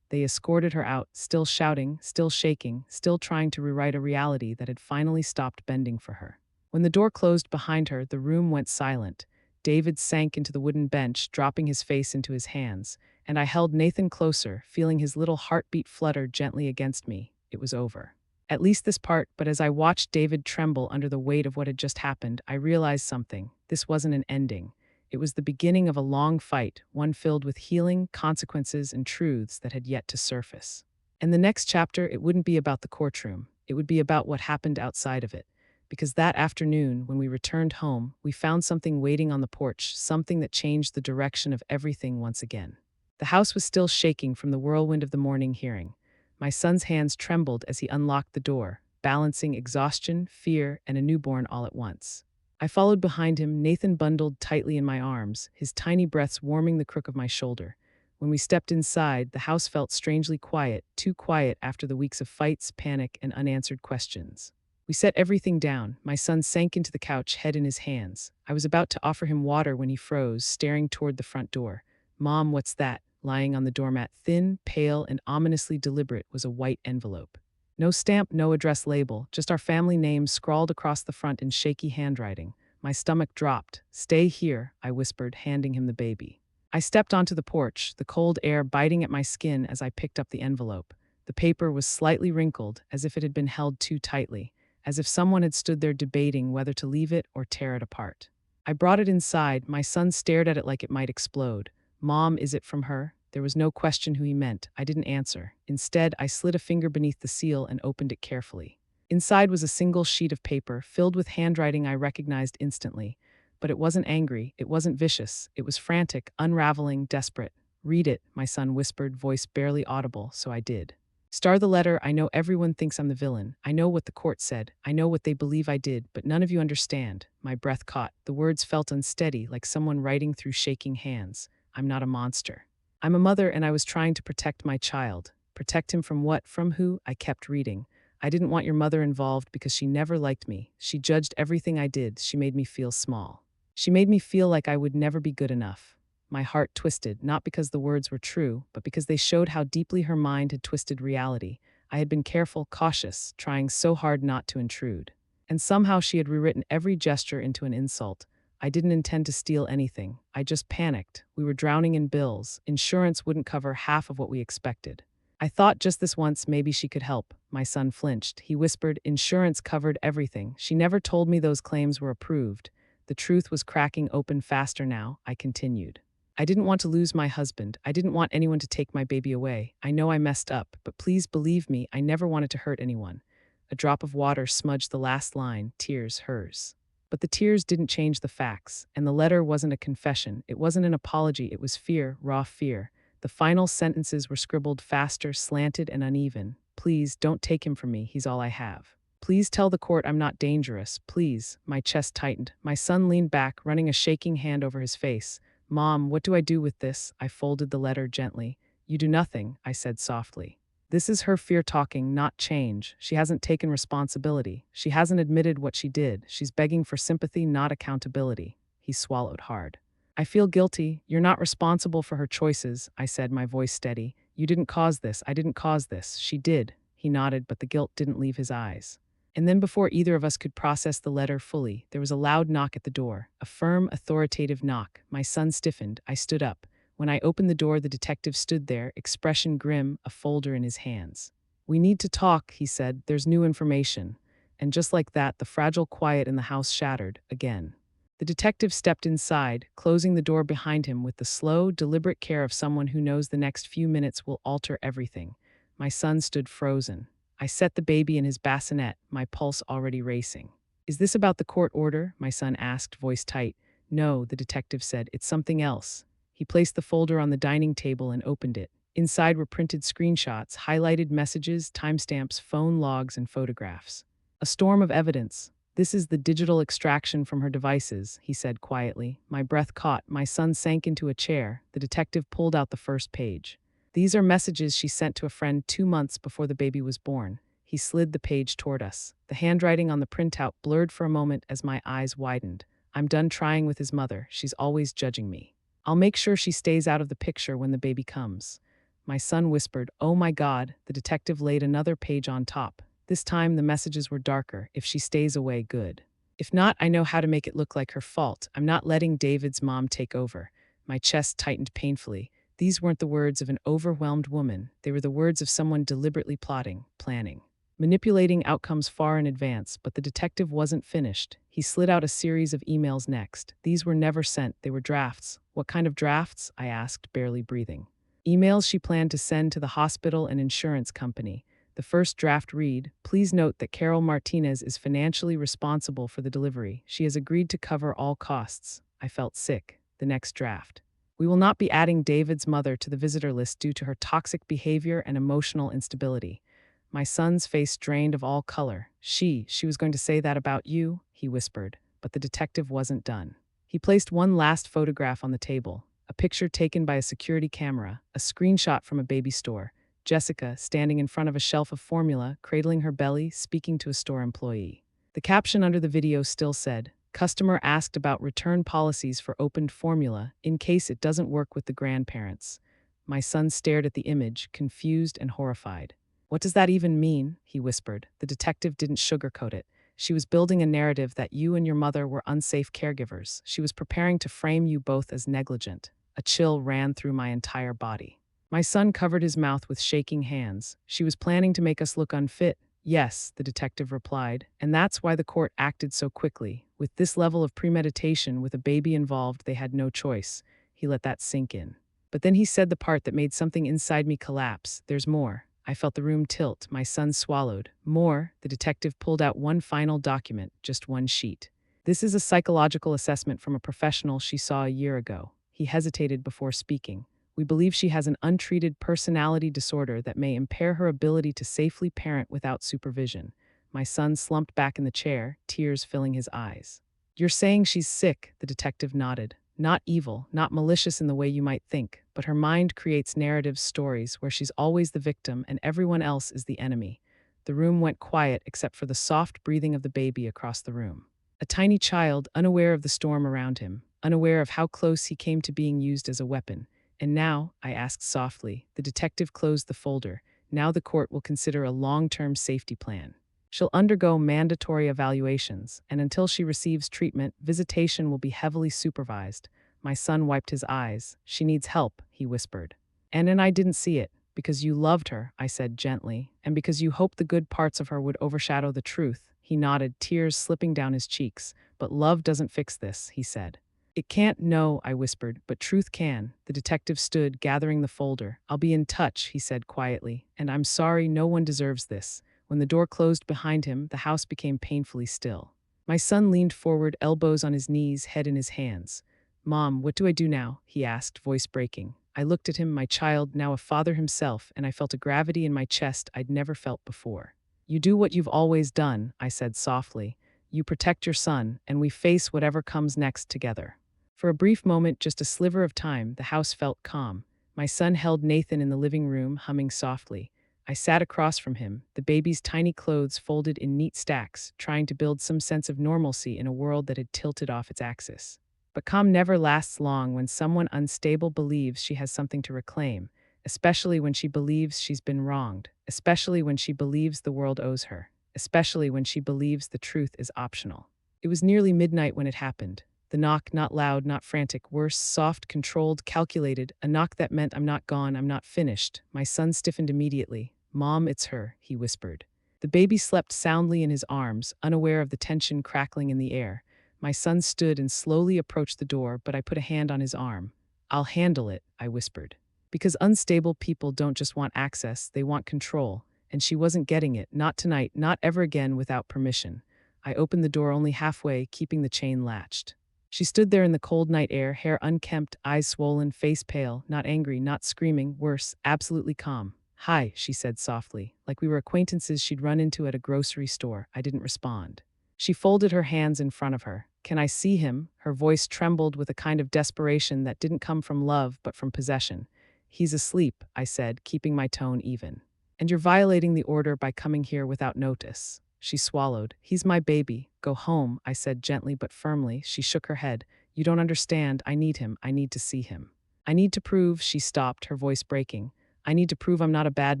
They escorted her out, still shouting, still shaking, still trying to rewrite a reality that had finally stopped bending for her. When the door closed behind her, the room went silent. David sank into the wooden bench, dropping his face into his hands, and I held Nathan closer, feeling his little heartbeat flutter gently against me. It was over. At least this part, but as I watched David tremble under the weight of what had just happened, I realized something. This wasn't an ending. It was the beginning of a long fight, one filled with healing, consequences, and truths that had yet to surface. And the next chapter, it wouldn't be about the courtroom. It would be about what happened outside of it. Because that afternoon, when we returned home, we found something waiting on the porch, something that changed the direction of everything once again. The house was still shaking from the whirlwind of the morning hearing. My son's hands trembled as he unlocked the door, balancing exhaustion, fear, and a newborn all at once. I followed behind him, Nathan bundled tightly in my arms, his tiny breaths warming the crook of my shoulder. When we stepped inside, the house felt strangely quiet, too quiet after the weeks of fights, panic, and unanswered questions. We set everything down. My son sank into the couch, head in his hands. I was about to offer him water when he froze, staring toward the front door. "Mom, what's that?" Lying on the doormat, thin, pale, and ominously deliberate, was a white envelope. No stamp, no address label, just our family names scrawled across the front in shaky handwriting. My stomach dropped. "Stay here," I whispered, handing him the baby. I stepped onto the porch, the cold air biting at my skin as I picked up the envelope. The paper was slightly wrinkled, as if it had been held too tightly, as if someone had stood there debating whether to leave it or tear it apart. I brought it inside. My son stared at it like it might explode. "Mom, is it from her?" There was no question who he meant. I didn't answer. Instead, I slid a finger beneath the seal and opened it carefully. Inside was a single sheet of paper, filled with handwriting I recognized instantly. But it wasn't angry, it wasn't vicious, it was frantic, unraveling, desperate. "Read it," my son whispered, voice barely audible, so I did. "Star the letter. I know everyone thinks I'm the villain. I know what the court said. I know what they believe I did, but none of you understand." My breath caught. The words felt unsteady, like someone writing through shaking hands. "I'm not a monster. I'm a mother, and I was trying to protect my child." Protect him from what? From who? I kept reading. "I didn't want your mother involved because she never liked me. She judged everything I did. She made me feel small. She made me feel like I would never be good enough." My heart twisted, not because the words were true, but because they showed how deeply her mind had twisted reality. I had been careful, cautious, trying so hard not to intrude. And somehow she had rewritten every gesture into an insult. I didn't intend to steal anything. I just panicked. We were drowning in bills. Insurance wouldn't cover half of what we expected. I thought just this once maybe she could help. My son flinched. He whispered, "Insurance covered everything. She never told me those claims were approved." The truth was cracking open faster now. I continued. "I didn't want to lose my husband. I didn't want anyone to take my baby away. I know I messed up, but please believe me, I never wanted to hurt anyone." A drop of water smudged the last line, tears, hers. But the tears didn't change the facts, and the letter wasn't a confession. It wasn't an apology. It was fear, raw fear. The final sentences were scribbled faster, slanted, and uneven. "Please, don't take him from me. He's all I have. Please tell the court I'm not dangerous. Please." My chest tightened. My son leaned back, running a shaking hand over his face. "Mom, what do I do with this?" I folded the letter gently. "You do nothing," I said softly. "This is her fear talking, not change. She hasn't taken responsibility. She hasn't admitted what she did. She's begging for sympathy, not accountability." He swallowed hard. "I feel guilty. You're not responsible for her choices," I said, my voice steady. "You didn't cause this. I didn't cause this. She did." He nodded, but the guilt didn't leave his eyes. And then before either of us could process the letter fully, there was a loud knock at the door, a firm, authoritative knock. My son stiffened. I stood up. When I opened the door, the detective stood there, expression grim, a folder in his hands. "We need to talk," he said. "There's new information." And just like that, the fragile quiet in the house shattered, again. The detective stepped inside, closing the door behind him with the slow, deliberate care of someone who knows the next few minutes will alter everything. My son stood frozen. I set the baby in his bassinet, my pulse already racing. "Is this about the court order?" my son asked, voice tight. "No," the detective said. "It's something else." He placed the folder on the dining table and opened it. Inside were printed screenshots, highlighted messages, timestamps, phone logs, and photographs. A storm of evidence. "This is the digital extraction from her devices," he said quietly. My breath caught. My son sank into a chair. The detective pulled out the first page. "These are messages she sent to a friend 2 months before the baby was born." He slid the page toward us. The handwriting on the printout blurred for a moment as my eyes widened. "I'm done trying with his mother. She's always judging me. I'll make sure she stays out of the picture when the baby comes." My son whispered, "Oh my God." The detective laid another page on top. This time the messages were darker. "If she stays away, good. If not, I know how to make it look like her fault. I'm not letting David's mom take over." My chest tightened painfully. These weren't the words of an overwhelmed woman. They were the words of someone deliberately plotting, planning, manipulating outcomes far in advance. But the detective wasn't finished. He slid out a series of emails next. These were never sent. They were drafts. "What kind of drafts?" I asked, barely breathing. "Emails she planned to send to the hospital and insurance company." The first draft read, "Please note that Carol Martinez is financially responsible for the delivery. She has agreed to cover all costs." I felt sick. The next draft, "We will not be adding David's mother to the visitor list due to her toxic behavior and emotional instability." My son's face drained of all color. She was going to say that about you," he whispered, but the detective wasn't done. He placed one last photograph on the table, A picture taken by a security camera, a screenshot from a baby store. Jessica, standing in front of a shelf of formula, cradling her belly, speaking to a store employee. The caption under the video still said, "Customer asked about return policies for opened formula in case it doesn't work with the grandparents." My son stared at the image, confused and horrified. "What does that even mean?" he whispered. The detective didn't sugarcoat it. She was building a narrative that you and your mother were unsafe caregivers. She was preparing to frame you both as negligent. A chill ran through my entire body. My son covered his mouth with shaking hands. "She was planning to make us look unfit." "Yes," the detective replied, "and that's why the court acted so quickly. With this level of premeditation, with a baby involved, they had no choice." He let that sink in. But then he said the part that made something inside me collapse. "There's more." I felt the room tilt. My son swallowed. "More?" The detective pulled out one final document, just one sheet. "This is a psychological assessment from a professional she saw a year ago." He hesitated before speaking. "We believe she has an untreated personality disorder that may impair her ability to safely parent without supervision." My son slumped back in the chair, tears filling his eyes. "You're saying she's sick?" The detective nodded. "Not evil, not malicious in the way you might think, but her mind creates narrative stories where she's always the victim and everyone else is the enemy." The room went quiet except for the soft breathing of the baby across the room. A tiny child, unaware of the storm around him, unaware of how close he came to being used as a weapon. "And now," I asked softly. The detective closed the folder. "Now the court will consider a long-term safety plan. She'll undergo mandatory evaluations, and until she receives treatment, visitation will be heavily supervised." My son wiped his eyes. "She needs help," he whispered. "And I didn't see it. Because you loved her," I said gently, "and because you hoped the good parts of her would overshadow the truth." He nodded, tears slipping down his cheeks. "But love doesn't fix this," he said. "It can't." "No," I whispered, "but truth can." The detective stood, gathering the folder. "I'll be in touch," he said quietly, "and I'm sorry, no one deserves this." When the door closed behind him, the house became painfully still. My son leaned forward, elbows on his knees, head in his hands. "Mom, what do I do now?" he asked, voice breaking. I looked at him, my child, now a father himself, and I felt a gravity in my chest I'd never felt before. "You do what you've always done," I said softly. "You protect your son, and we face whatever comes next together." For a brief moment, just a sliver of time, the house felt calm. My son held Nathan in the living room, humming softly. I sat across from him, the baby's tiny clothes folded in neat stacks, trying to build some sense of normalcy in a world that had tilted off its axis. But calm never lasts long when someone unstable believes she has something to reclaim, especially when she believes she's been wronged, especially when she believes the world owes her, especially when she believes the truth is optional. It was nearly midnight when it happened. The knock, not loud, not frantic, worse, soft, controlled, calculated, a knock that meant I'm not gone, I'm not finished. My son stiffened immediately. "Mom, it's her," he whispered. The baby slept soundly in his arms, unaware of the tension crackling in the air. My son stood and slowly approached the door, but I put a hand on his arm. "I'll handle it," I whispered. Because unstable people don't just want access, they want control. And she wasn't getting it, not tonight, not ever again without permission. I opened the door only halfway, keeping the chain latched. She stood there in the cold night air, hair unkempt, eyes swollen, face pale, not angry, not screaming, worse, absolutely calm. "Hi," she said softly, like we were acquaintances she'd run into at a grocery store. I didn't respond. She folded her hands in front of her. "Can I see him?" Her voice trembled with a kind of desperation that didn't come from love, but from possession. "He's asleep," I said, keeping my tone even. "And you're violating the order by coming here without notice." She swallowed. "He's my baby. Go home," I said gently but firmly. She shook her head. "You don't understand. I need him. I need to see him. I need to prove." She stopped, her voice breaking. "I need to prove I'm not a bad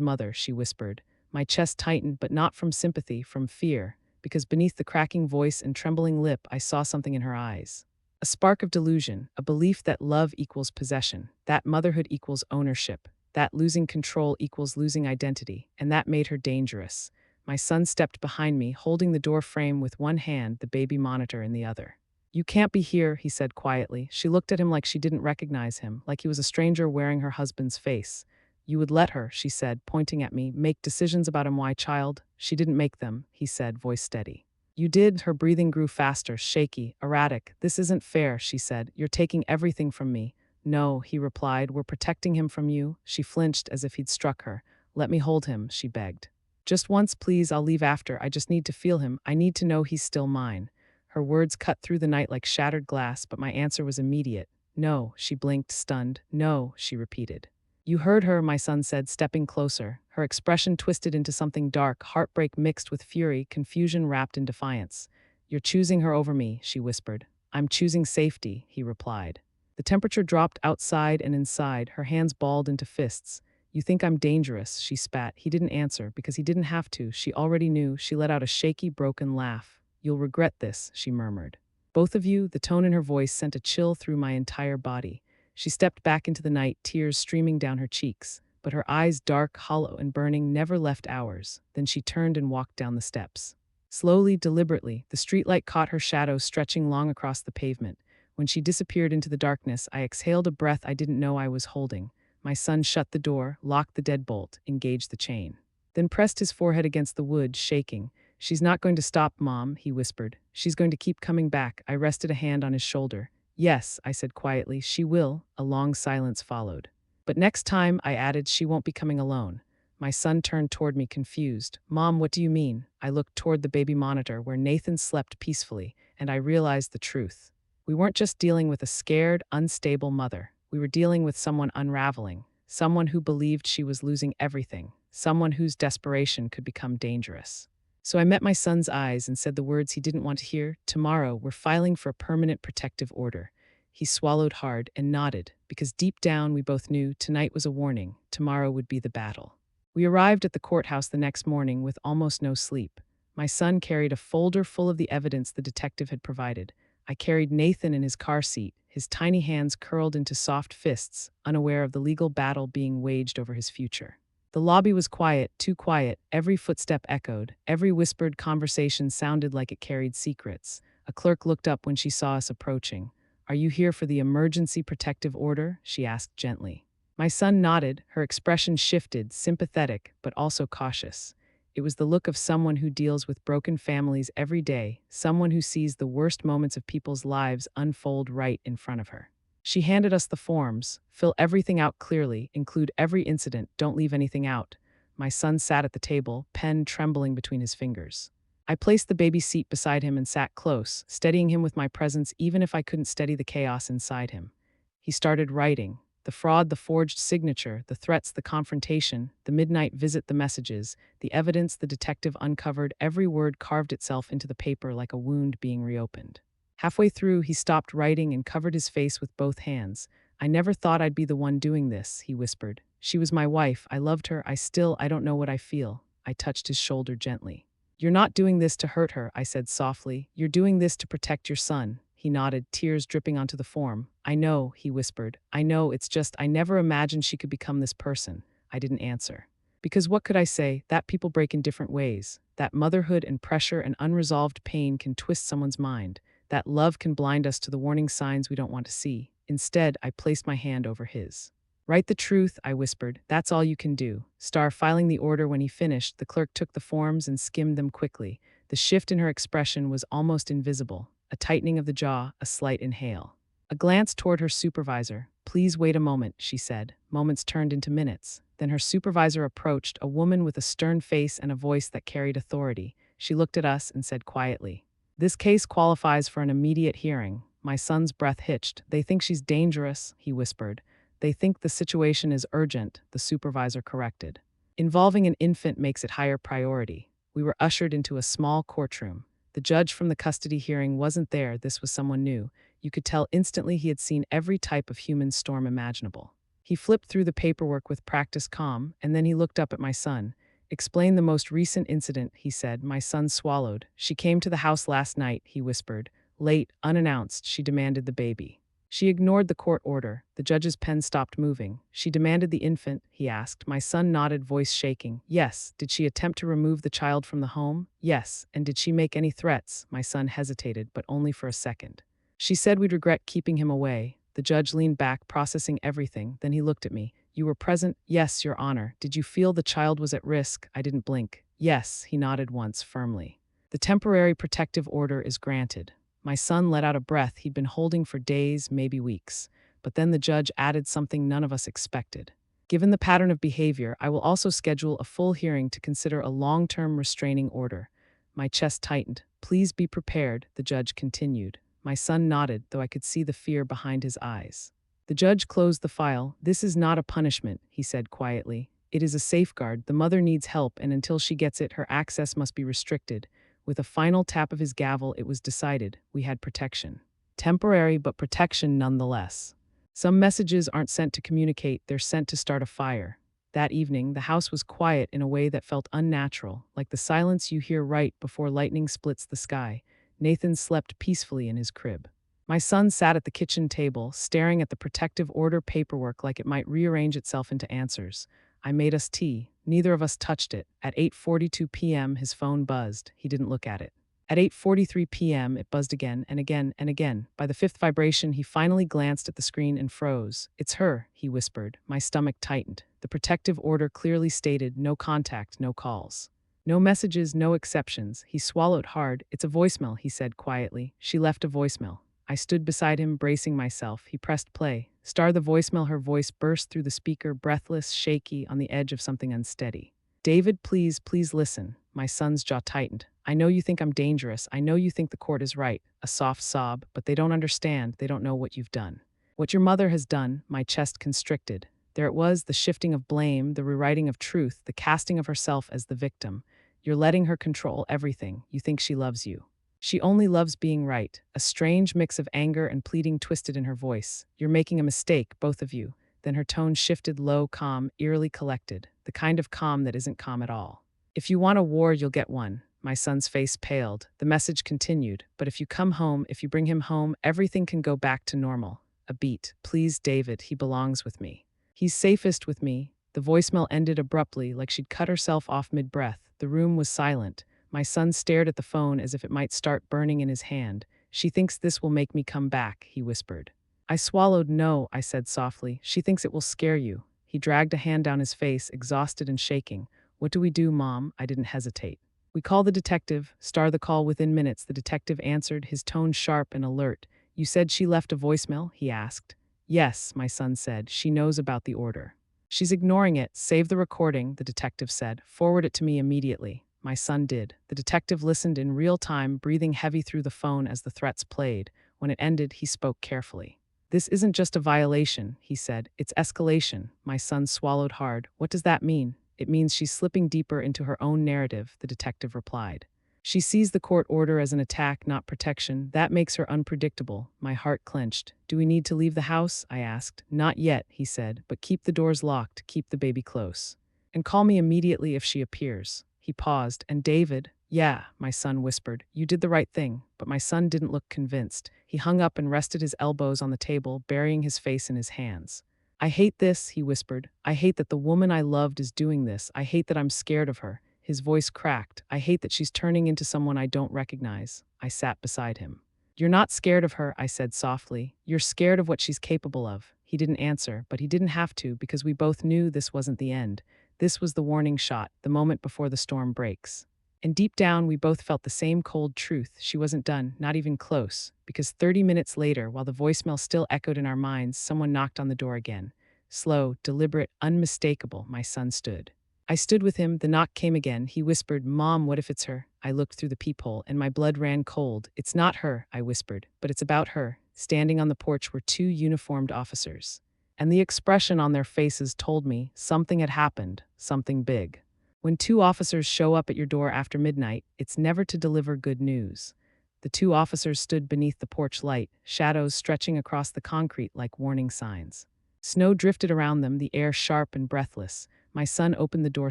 mother," she whispered. My chest tightened, but not from sympathy, from fear, because beneath the cracking voice and trembling lip, I saw something in her eyes. A spark of delusion, a belief that love equals possession, that motherhood equals ownership, that losing control equals losing identity, and that made her dangerous. My son stepped behind me, holding the door frame with one hand, the baby monitor in the other. "You can't be here," he said quietly. She looked at him like she didn't recognize him, like he was a stranger wearing her husband's face. "You would let her," she said, pointing at me, "make decisions about him, why, child?" "She didn't make them," he said, voice steady. "You did." Her breathing grew faster, shaky, erratic. "This isn't fair," she said. "You're taking everything from me." "No," he replied, "we're protecting him from you." She flinched as if he'd struck her. "Let me hold him," she begged. "Just once, please. I'll leave after. I just need to feel him. I need to know he's still mine." Her words cut through the night like shattered glass, but my answer was immediate. No, she blinked, stunned. No, she repeated. You heard her, my son said, stepping closer. Her expression twisted into something dark, heartbreak mixed with fury, confusion wrapped in defiance. You're choosing her over me, she whispered. I'm choosing safety, he replied. The temperature dropped outside and inside, her hands balled into fists. You think I'm dangerous, she spat. He didn't answer because he didn't have to. She already knew. She let out a shaky, broken laugh. You'll regret this, she murmured. Both of you, the tone in her voice sent a chill through my entire body. She stepped back into the night, tears streaming down her cheeks, but her eyes, dark, hollow, and burning, never left ours. Then she turned and walked down the steps. Slowly, deliberately, the streetlight caught her shadow stretching long across the pavement. When she disappeared into the darkness, I exhaled a breath I didn't know I was holding. My son shut the door, locked the deadbolt, engaged the chain. Then pressed his forehead against the wood, shaking. She's not going to stop, Mom, he whispered. She's going to keep coming back. I rested a hand on his shoulder. Yes, I said quietly, she will. A long silence followed. But next time, I added, she won't be coming alone. My son turned toward me, confused. Mom, what do you mean? I looked toward the baby monitor where Nathan slept peacefully, and I realized the truth. We weren't just dealing with a scared, unstable mother. We were dealing with someone unraveling, someone who believed she was losing everything, someone whose desperation could become dangerous. So I met my son's eyes and said the words he didn't want to hear. Tomorrow, we're filing for a permanent protective order. He swallowed hard and nodded, because deep down we both knew tonight was a warning, tomorrow would be the battle. We arrived at the courthouse the next morning with almost no sleep. My son carried a folder full of the evidence the detective had provided. I carried Nathan in his car seat, his tiny hands curled into soft fists, unaware of the legal battle being waged over his future. The lobby was quiet, too quiet. Every footstep echoed. Every whispered conversation sounded like it carried secrets. A clerk looked up when she saw us approaching. Are you here for the emergency protective order? She asked gently. My son nodded. Her expression shifted, sympathetic, but also cautious. It was the look of someone who deals with broken families every day, someone who sees the worst moments of people's lives unfold right in front of her. She handed us the forms. Fill everything out clearly, include every incident, don't leave anything out. My son sat at the table, pen trembling between his fingers. I placed the baby seat beside him and sat close, steadying him with my presence even if I couldn't steady the chaos inside him. He started writing. The fraud, the forged signature, the threats, the confrontation, the midnight visit, the messages, the evidence the detective uncovered, every word carved itself into the paper like a wound being reopened. Halfway through, he stopped writing and covered his face with both hands. I never thought I'd be the one doing this, he whispered. She was my wife. I loved her. I don't know what I feel. I touched his shoulder gently. You're not doing this to hurt her, I said softly. You're doing this to protect your son. He nodded, tears dripping onto the form. I know, he whispered. I know, it's just I never imagined she could become this person. I didn't answer. Because what could I say? That people break in different ways. That motherhood and pressure and unresolved pain can twist someone's mind. That love can blind us to the warning signs we don't want to see. Instead, I placed my hand over his. Write the truth, I whispered. That's all you can do. Filing the order when he finished, the clerk took the forms and skimmed them quickly. The shift in her expression was almost invisible. A tightening of the jaw, a slight inhale. A glance toward her supervisor. Please wait a moment, she said. Moments turned into minutes. Then her supervisor approached, a woman with a stern face and a voice that carried authority. She looked at us and said quietly, This case qualifies for an immediate hearing. My son's breath hitched. They think she's dangerous, he whispered. They think the situation is urgent, the supervisor corrected. Involving an infant makes it higher priority. We were ushered into a small courtroom. The judge from the custody hearing wasn't there. This was someone new. You could tell instantly he had seen every type of human storm imaginable. He flipped through the paperwork with practiced calm, and then he looked up at my son. Explain the most recent incident, he said. My son swallowed. She came to the house last night, he whispered. Late, unannounced, she demanded the baby. She ignored the court order. The judge's pen stopped moving. She demanded the infant, he asked. My son nodded, voice shaking. Yes. Did she attempt to remove the child from the home? Yes. And did she make any threats? My son hesitated, but only for a second. She said we'd regret keeping him away. The judge leaned back, processing everything. Then he looked at me. You were present? Yes, Your Honor. Did you feel the child was at risk? I didn't blink. Yes, he nodded once, firmly. The temporary protective order is granted. My son let out a breath he'd been holding for days, maybe weeks. But then the judge added something none of us expected. Given the pattern of behavior, I will also schedule a full hearing to consider a long-term restraining order. My chest tightened. Please be prepared, the judge continued. My son nodded, though I could see the fear behind his eyes. The judge closed the file. "This is not a punishment," he said quietly. "It is a safeguard. The mother needs help, and until she gets it, her access must be restricted." With a final tap of his gavel, it was decided we had protection. Temporary, but protection nonetheless. Some messages aren't sent to communicate, they're sent to start a fire. That evening, the house was quiet in a way that felt unnatural, like the silence you hear right before lightning splits the sky. Nathan slept peacefully in his crib. My son sat at the kitchen table, staring at the protective order paperwork like it might rearrange itself into answers. I made us tea. Neither of us touched it. At 8:42 p.m., his phone buzzed. He didn't look at it. At 8:43 p.m., it buzzed again and again and again. By the fifth vibration, he finally glanced at the screen and froze. "It's her," he whispered. My stomach tightened. The protective order clearly stated no contact, no calls. No messages, no exceptions. He swallowed hard. "It's a voicemail," he said quietly. "She left a voicemail." I stood beside him, bracing myself. He pressed play. Star the voicemail. Her voice burst through the speaker, breathless, shaky, on the edge of something unsteady. "David, please, please listen." My son's jaw tightened. "I know you think I'm dangerous. I know you think the court is right." A soft sob. "But they don't understand. They don't know what you've done. What your mother has done." My chest constricted. There it was, the shifting of blame, the rewriting of truth, the casting of herself as the victim. "You're letting her control everything. You think she loves you. She only loves being right." A strange mix of anger and pleading twisted in her voice. "You're making a mistake, both of you." Then her tone shifted, low, calm, eerily collected, the kind of calm that isn't calm at all. "If you want a war, you'll get one." My son's face paled. The message continued. "But if you come home, if you bring him home, everything can go back to normal." A beat. "Please, David, he belongs with me. He's safest with me." The voicemail ended abruptly, like she'd cut herself off mid-breath. The room was silent. My son stared at the phone as if it might start burning in his hand. "She thinks this will make me come back," he whispered. I swallowed. "No," I said softly. "She thinks it will scare you." He dragged a hand down his face, exhausted and shaking. "What do we do, Mom?" I didn't hesitate. "We call the detective." Star the call within minutes. The detective answered, his tone sharp and alert. "You said she left a voicemail?" he asked. "Yes," my son said. "She knows about the order." "She's ignoring it. Save the recording," the detective said. "Forward it to me immediately." My son did. The detective listened in real time, breathing heavy through the phone as the threats played. When it ended, he spoke carefully. "This isn't just a violation," he said. "It's escalation." My son swallowed hard. "What does that mean?" "It means she's slipping deeper into her own narrative," the detective replied. "She sees the court order as an attack, not protection. That makes her unpredictable." My heart clenched. "Do we need to leave the house?" I asked. "Not yet," he said, "but keep the doors locked, keep the baby close. And call me immediately if she appears." He paused. "And David?" "Yeah," my son whispered. "You did the right thing." But my son didn't look convinced. He hung up and rested his elbows on the table, burying his face in his hands. "I hate this," he whispered. "I hate that the woman I loved is doing this. I hate that I'm scared of her." His voice cracked. "I hate that she's turning into someone I don't recognize." I sat beside him. "You're not scared of her," I said softly. "You're scared of what she's capable of." He didn't answer, but he didn't have to, because we both knew this wasn't the end. This was the warning shot, the moment before the storm breaks. And deep down, we both felt the same cold truth. She wasn't done, not even close, because 30 minutes later, while the voicemail still echoed in our minds, someone knocked on the door again. Slow, deliberate, unmistakable, my son stood. I stood with him. The knock came again. He whispered, "Mom, what if it's her?" I looked through the peephole, and my blood ran cold. "It's not her," I whispered, "but it's about her." Standing on the porch were two uniformed officers. And the expression on their faces told me something had happened, something big. When two officers show up at your door after midnight, it's never to deliver good news. The two officers stood beneath the porch light, shadows stretching across the concrete like warning signs. Snow drifted around them, the air sharp and breathless. My son opened the door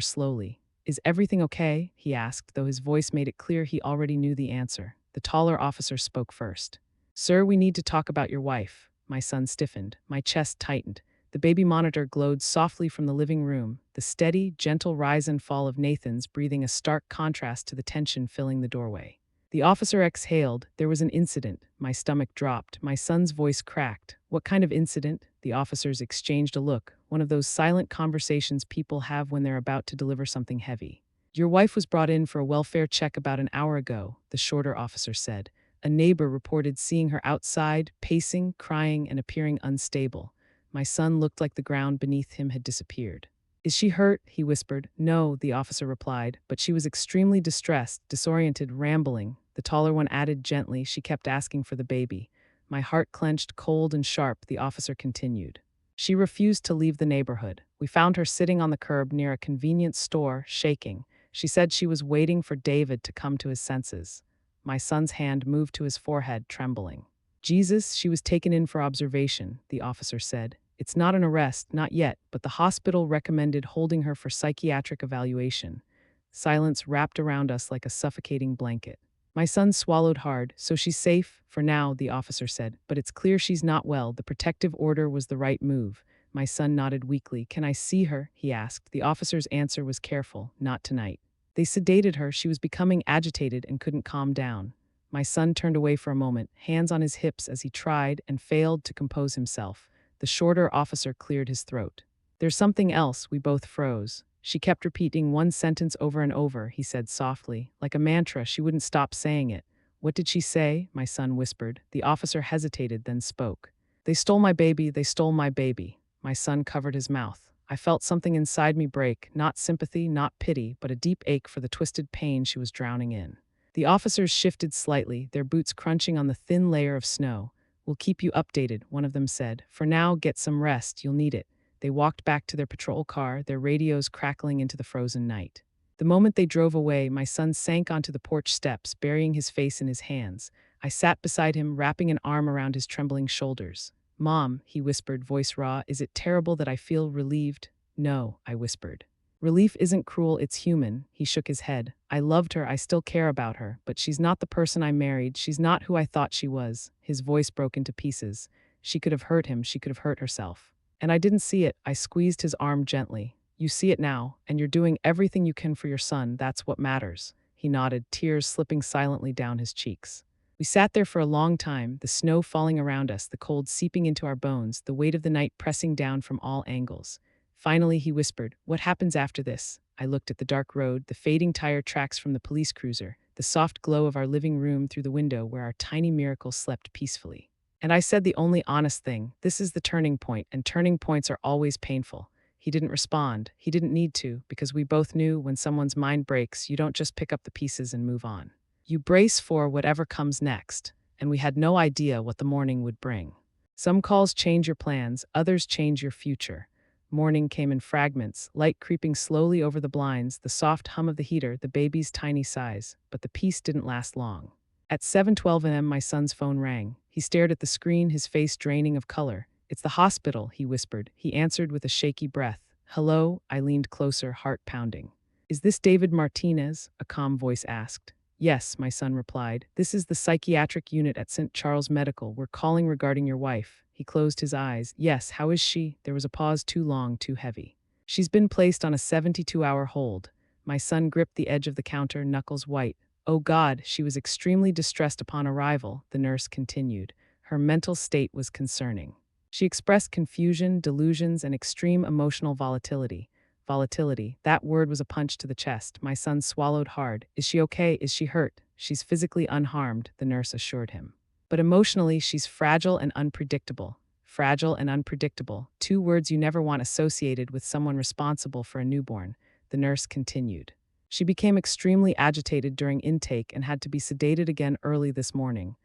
slowly. "Is everything okay?" he asked, though his voice made it clear he already knew the answer. The taller officer spoke first. "Sir, we need to talk about your wife." My son stiffened. My chest tightened. The baby monitor glowed softly from the living room, the steady, gentle rise and fall of Nathan's breathing a stark contrast to the tension filling the doorway. The officer exhaled. "There was an incident." My stomach dropped. My son's voice cracked. "What kind of incident?" The officers exchanged a look, one of those silent conversations people have when they're about to deliver something heavy. "Your wife was brought in for a welfare check about an hour ago," the shorter officer said. "A neighbor reported seeing her outside, pacing, crying, and appearing unstable." My son looked like the ground beneath him had disappeared. Is she hurt? He whispered. No, the officer replied, but she was extremely distressed, disoriented, rambling. The taller one added gently, she kept asking for the baby. My heart clenched, cold and sharp, the officer continued. She refused to leave the neighborhood. We found her sitting on the curb near a convenience store, shaking. She said she was waiting for David to come to his senses. My son's hand moved to his forehead, trembling. Jesus, she was taken in for observation, the officer said. It's not an arrest, not yet, but the hospital recommended holding her for psychiatric evaluation. Silence wrapped around us like a suffocating blanket. My son swallowed hard. So she's safe? For now, the officer said, but it's clear she's not well. The protective order was the right move. My son nodded weakly. Can I see her? He asked. The officer's answer was careful. Not tonight. They sedated her. She was becoming agitated and couldn't calm down. My son turned away for a moment, hands on his hips as he tried and failed to compose himself. The shorter officer cleared his throat. There's something else. We both froze. She kept repeating one sentence over and over, he said softly. Like a mantra, she wouldn't stop saying it. What did she say? My son whispered. The officer hesitated, then spoke. They stole my baby, they stole my baby. My son covered his mouth. I felt something inside me break, not sympathy, not pity, but a deep ache for the twisted pain she was drowning in. The officers shifted slightly, their boots crunching on the thin layer of snow. We'll keep you updated, one of them said. For now, get some rest, you'll need it. They walked back to their patrol car, their radios crackling into the frozen night. The moment they drove away, my son sank onto the porch steps, burying his face in his hands. I sat beside him, wrapping an arm around his trembling shoulders. Mom, he whispered, voice raw, is it terrible that I feel relieved? No, I whispered. Relief isn't cruel, it's human. He shook his head. I loved her, I still care about her, but she's not the person I married, she's not who I thought she was. His voice broke into pieces. She could have hurt him, she could have hurt herself. And I didn't see it. I squeezed his arm gently. You see it now, and you're doing everything you can for your son, that's what matters. He nodded, tears slipping silently down his cheeks. We sat there for a long time, the snow falling around us, the cold seeping into our bones, the weight of the night pressing down from all angles. Finally, he whispered, what happens after this? I looked at the dark road, the fading tire tracks from the police cruiser, the soft glow of our living room through the window where our tiny miracle slept peacefully. And I said the only honest thing, this is the turning point, and turning points are always painful. He didn't respond. He didn't need to, because we both knew when someone's mind breaks, you don't just pick up the pieces and move on. You brace for whatever comes next, and we had no idea what the morning would bring. Some calls change your plans, others change your future. Morning came in fragments, light creeping slowly over the blinds, the soft hum of the heater, the baby's tiny sighs, but the peace didn't last long. At 7:12 a.m., my son's phone rang. He stared at the screen, his face draining of color. It's the hospital, he whispered. He answered with a shaky breath. Hello? I leaned closer, heart pounding. Is this David Martinez? A calm voice asked. Yes, my son replied. This is the psychiatric unit at St. Charles Medical. We're calling regarding your wife. He closed his eyes. Yes, how is she? There was a pause too long, too heavy. She's been placed on a 72-hour hold. My son gripped the edge of the counter, knuckles white. Oh God, she was extremely distressed upon arrival, the nurse continued. Her mental state was concerning. She expressed confusion, delusions, and extreme emotional volatility. Volatility, that word was a punch to the chest. My son swallowed hard. Is she okay? Is she hurt? She's physically unharmed, the nurse assured him. But emotionally, she's fragile and unpredictable. Fragile and unpredictable, two words you never want associated with someone responsible for a newborn, the nurse continued. She became extremely agitated during intake and had to be sedated again early this morning.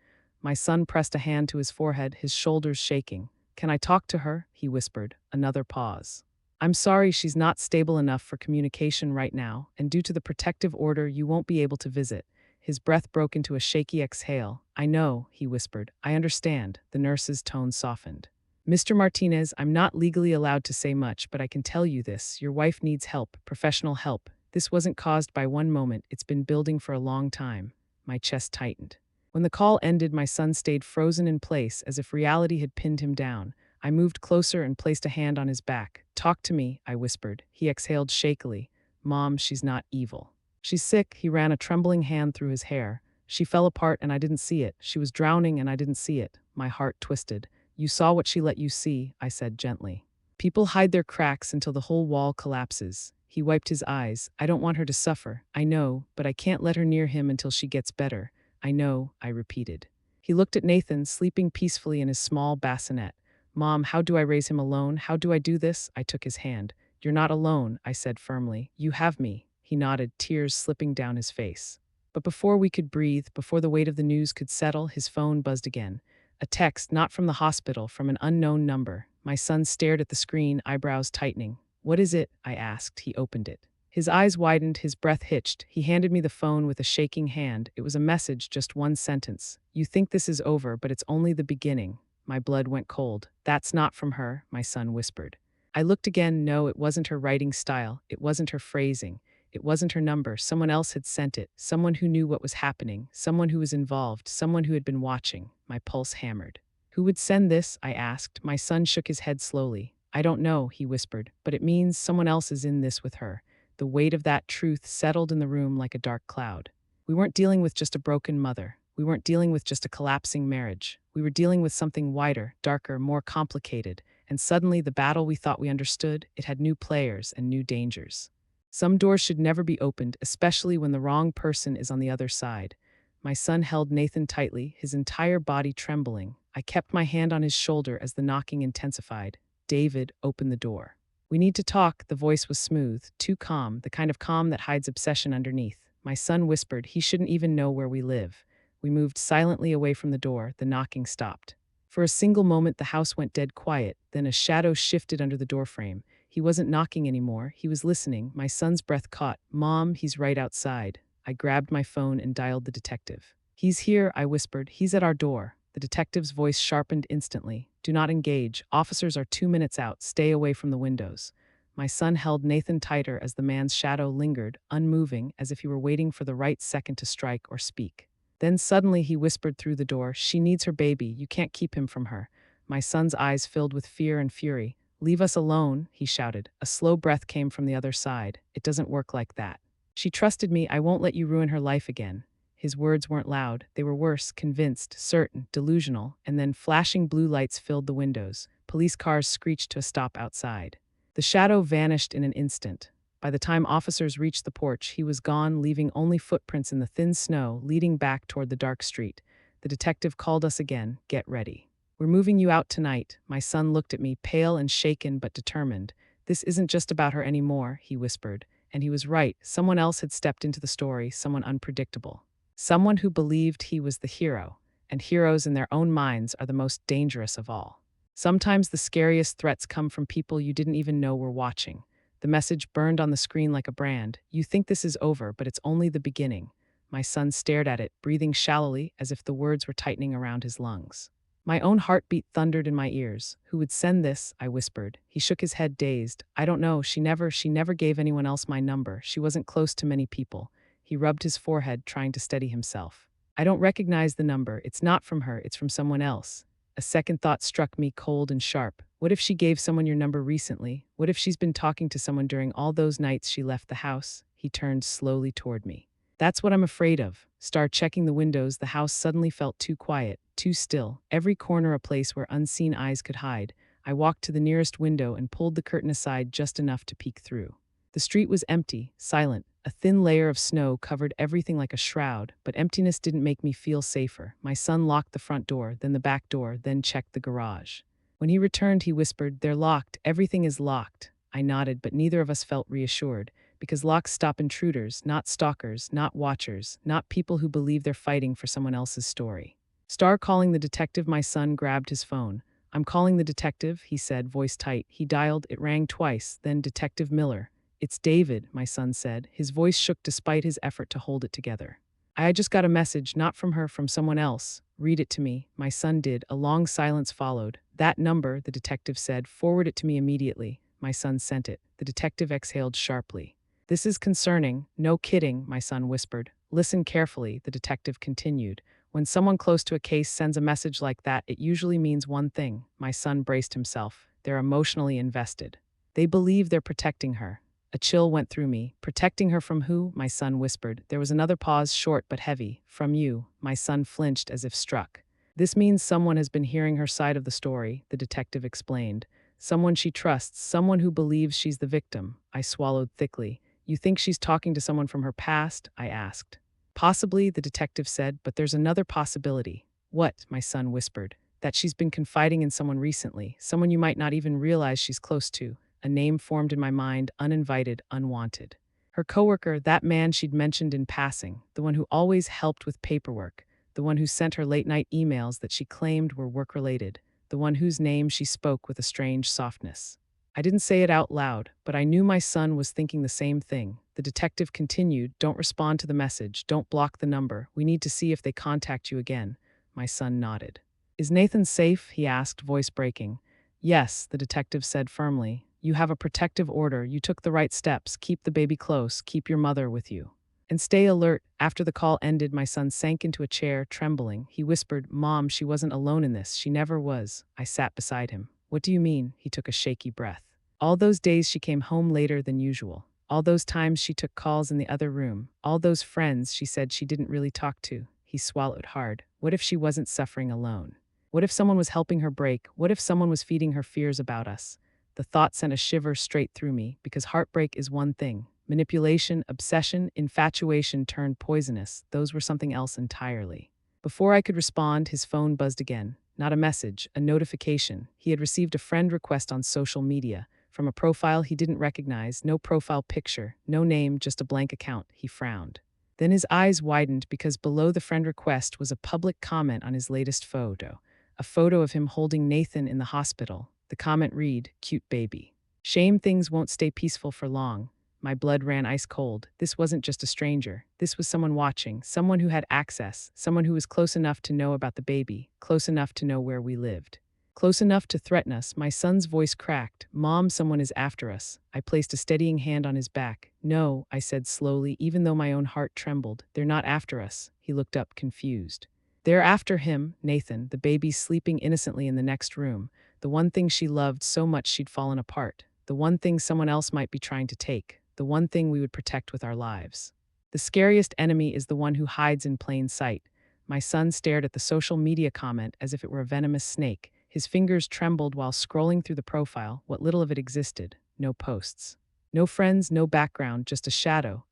My son pressed a hand to his forehead, his shoulders shaking. Can I talk to her? He whispered. Another pause. I'm sorry, she's not stable enough for communication right now, and due to the protective order, you won't be able to visit. His breath broke into a shaky exhale. I know, he whispered. I understand. The nurse's tone softened. Mr. Martinez, I'm not legally allowed to say much, but I can tell you this. Your wife needs help, professional help. This wasn't caused by one moment. It's been building for a long time. My chest tightened. When the call ended, my son stayed frozen in place as if reality had pinned him down. I moved closer and placed a hand on his back. Talk to me, I whispered. He exhaled shakily. Mom, she's not evil. She's sick. He ran a trembling hand through his hair. She fell apart and I didn't see it. She was drowning and I didn't see it. My heart twisted. You saw what she let you see, I said gently. People hide their cracks until the whole wall collapses. He wiped his eyes. I don't want her to suffer. I know, but I can't let her near him until she gets better. I know, I repeated. He looked at Nathan, sleeping peacefully in his small bassinet. Mom, how do I raise him alone? How do I do this? I took his hand. You're not alone, I said firmly. You have me. He nodded, tears slipping down his face. But before we could breathe, before the weight of the news could settle, his phone buzzed again. A text, not from the hospital, from an unknown number. My son stared at the screen, eyebrows tightening. What is it? I asked. He opened it. His eyes widened, his breath hitched. He handed me the phone with a shaking hand. It was a message, just one sentence. You think this is over, but it's only the beginning. My blood went cold. That's not from her, my son whispered. I looked again. No, it wasn't her writing style. It wasn't her phrasing. It wasn't her number. Someone else had sent it. Someone who knew what was happening. Someone who was involved. Someone who had been watching. My pulse hammered. Who would send this? I asked. My son shook his head slowly. I don't know, he whispered, but it means someone else is in this with her. The weight of that truth settled in the room like a dark cloud. We weren't dealing with just a broken mother. We weren't dealing with just a collapsing marriage. We were dealing with something wider, darker, more complicated. And suddenly, the battle we thought we understood, it had new players and new dangers. Some doors should never be opened, especially when the wrong person is on the other side. My son held Nathan tightly, his entire body trembling. I kept my hand on his shoulder as the knocking intensified. David opened the door. We need to talk, the voice was smooth, too calm, the kind of calm that hides obsession underneath. My son whispered, he shouldn't even know where we live. We moved silently away from the door, the knocking stopped. For a single moment the house went dead quiet, then a shadow shifted under the doorframe. He wasn't knocking anymore, he was listening. My son's breath caught. Mom, he's right outside. I grabbed my phone and dialed the detective. He's here, I whispered, he's at our door. The detective's voice sharpened instantly. Do not engage. Officers are 2 minutes out. Stay away from the windows. My son held Nathan tighter as the man's shadow lingered, unmoving, as if he were waiting for the right second to strike or speak. Then suddenly he whispered through the door, she needs her baby. You can't keep him from her. My son's eyes filled with fear and fury. Leave us alone, he shouted. A slow breath came from the other side. It doesn't work like that. She trusted me. I won't let you ruin her life again. His words weren't loud. They were worse, convinced, certain, delusional, and then flashing blue lights filled the windows. Police cars screeched to a stop outside. The shadow vanished in an instant. By the time officers reached the porch, he was gone, leaving only footprints in the thin snow leading back toward the dark street. The detective called us again. Get ready. We're moving you out tonight. My son looked at me, pale and shaken but determined. This isn't just about her anymore, he whispered. And he was right. Someone else had stepped into the story, someone unpredictable. Someone who believed he was the hero, and heroes in their own minds are the most dangerous of all. Sometimes the scariest threats come from people you didn't even know were watching. The message burned on the screen like a brand. You think this is over, but it's only the beginning. My son stared at it, breathing shallowly as if the words were tightening around his lungs. My own heartbeat thundered in my ears. Who would send this? I whispered. He shook his head, dazed. I don't know. She never gave anyone else my number. She wasn't close to many people. He rubbed his forehead, trying to steady himself. I don't recognize the number. It's not from her. It's from someone else. A second thought struck me, cold and sharp. What if she gave someone your number recently? What if she's been talking to someone during all those nights she left the house? He turned slowly toward me. That's what I'm afraid of. Start checking the windows. The house suddenly felt too quiet, too still. Every corner a place where unseen eyes could hide. I walked to the nearest window and pulled the curtain aside just enough to peek through. The street was empty, silent. A thin layer of snow covered everything like a shroud, but emptiness didn't make me feel safer. My son locked the front door, then the back door, then checked the garage. When he returned, he whispered, "They're locked. Everything is locked." I nodded, but neither of us felt reassured, because locks stop intruders, not stalkers, not watchers, not people who believe they're fighting for someone else's story. Star calling the detective. My son grabbed his phone. "I'm calling the detective," he said, voice tight. He dialed. It rang twice, then Detective Miller. "It's David," my son said. His voice shook despite his effort to hold it together. "I just got a message, not from her, from someone else." "Read it to me." My son did. A long silence followed. "That number," the detective said. "Forward it to me immediately." My son sent it. The detective exhaled sharply. "This is concerning." "No kidding," my son whispered. "Listen carefully," the detective continued. "When someone close to a case sends a message like that, it usually means one thing." My son braced himself. They're emotionally invested. They believe they're protecting her. A chill went through me. "Protecting her from who?" my son whispered. There was another pause, short but heavy. "From you." My son flinched as if struck. "This means someone has been hearing her side of the story," the detective explained. "Someone she trusts, someone who believes she's the victim." I swallowed thickly. "You think she's talking to someone from her past?" I asked. "Possibly," the detective said, "but there's another possibility." "What?" my son whispered. "That she's been confiding in someone recently, someone you might not even realize she's close to. A name formed in my mind, uninvited, unwanted. Her coworker, that man she'd mentioned in passing, the one who always helped with paperwork, the one who sent her late-night emails that she claimed were work-related, the one whose name she spoke with a strange softness. I didn't say it out loud, but I knew my son was thinking the same thing. The detective continued, "Don't respond to the message. Don't block the number. We need to see if they contact you again." My son nodded. "Is Nathan safe?" he asked, voice breaking. "Yes," the detective said firmly. "You have a protective order. You took the right steps. Keep the baby close. Keep your mother with you. And stay alert." After the call ended, my son sank into a chair, trembling. He whispered, "Mom, she wasn't alone in this. She never was." I sat beside him. "What do you mean?" He took a shaky breath. "All those days she came home later than usual. All those times she took calls in the other room. All those friends she said she didn't really talk to." He swallowed hard. What if she wasn't suffering alone? What if someone was helping her break? What if someone was feeding her fears about us? The thought sent a shiver straight through me, because heartbreak is one thing. Manipulation, obsession, infatuation turned poisonous. Those were something else entirely. Before I could respond, his phone buzzed again. Not a message, a notification. He had received a friend request on social media. From a profile he didn't recognize, no profile picture, no name, just a blank account. He frowned. Then his eyes widened because below the friend request was a public comment on his latest photo. A photo of him holding Nathan in the hospital. The comment read, "Cute baby. Shame things won't stay peaceful for long." My blood ran ice cold. This wasn't just a stranger. This was someone watching, someone who had access, someone who was close enough to know about the baby, close enough to know where we lived. Close enough to threaten us. My son's voice cracked. "Mom, someone is after us." I placed a steadying hand on his back. "No," I said slowly, even though my own heart trembled. "They're not after us." He looked up, confused. "They're after him, Nathan, the baby sleeping innocently in the next room. The one thing she loved so much she'd fallen apart. The one thing someone else might be trying to take. The one thing we would protect with our lives. The scariest enemy is the one who hides in plain sight." My son stared at the social media comment as if it were a venomous snake. His fingers trembled while scrolling through the profile, what little of it existed. No posts. No friends, no background, just a shadow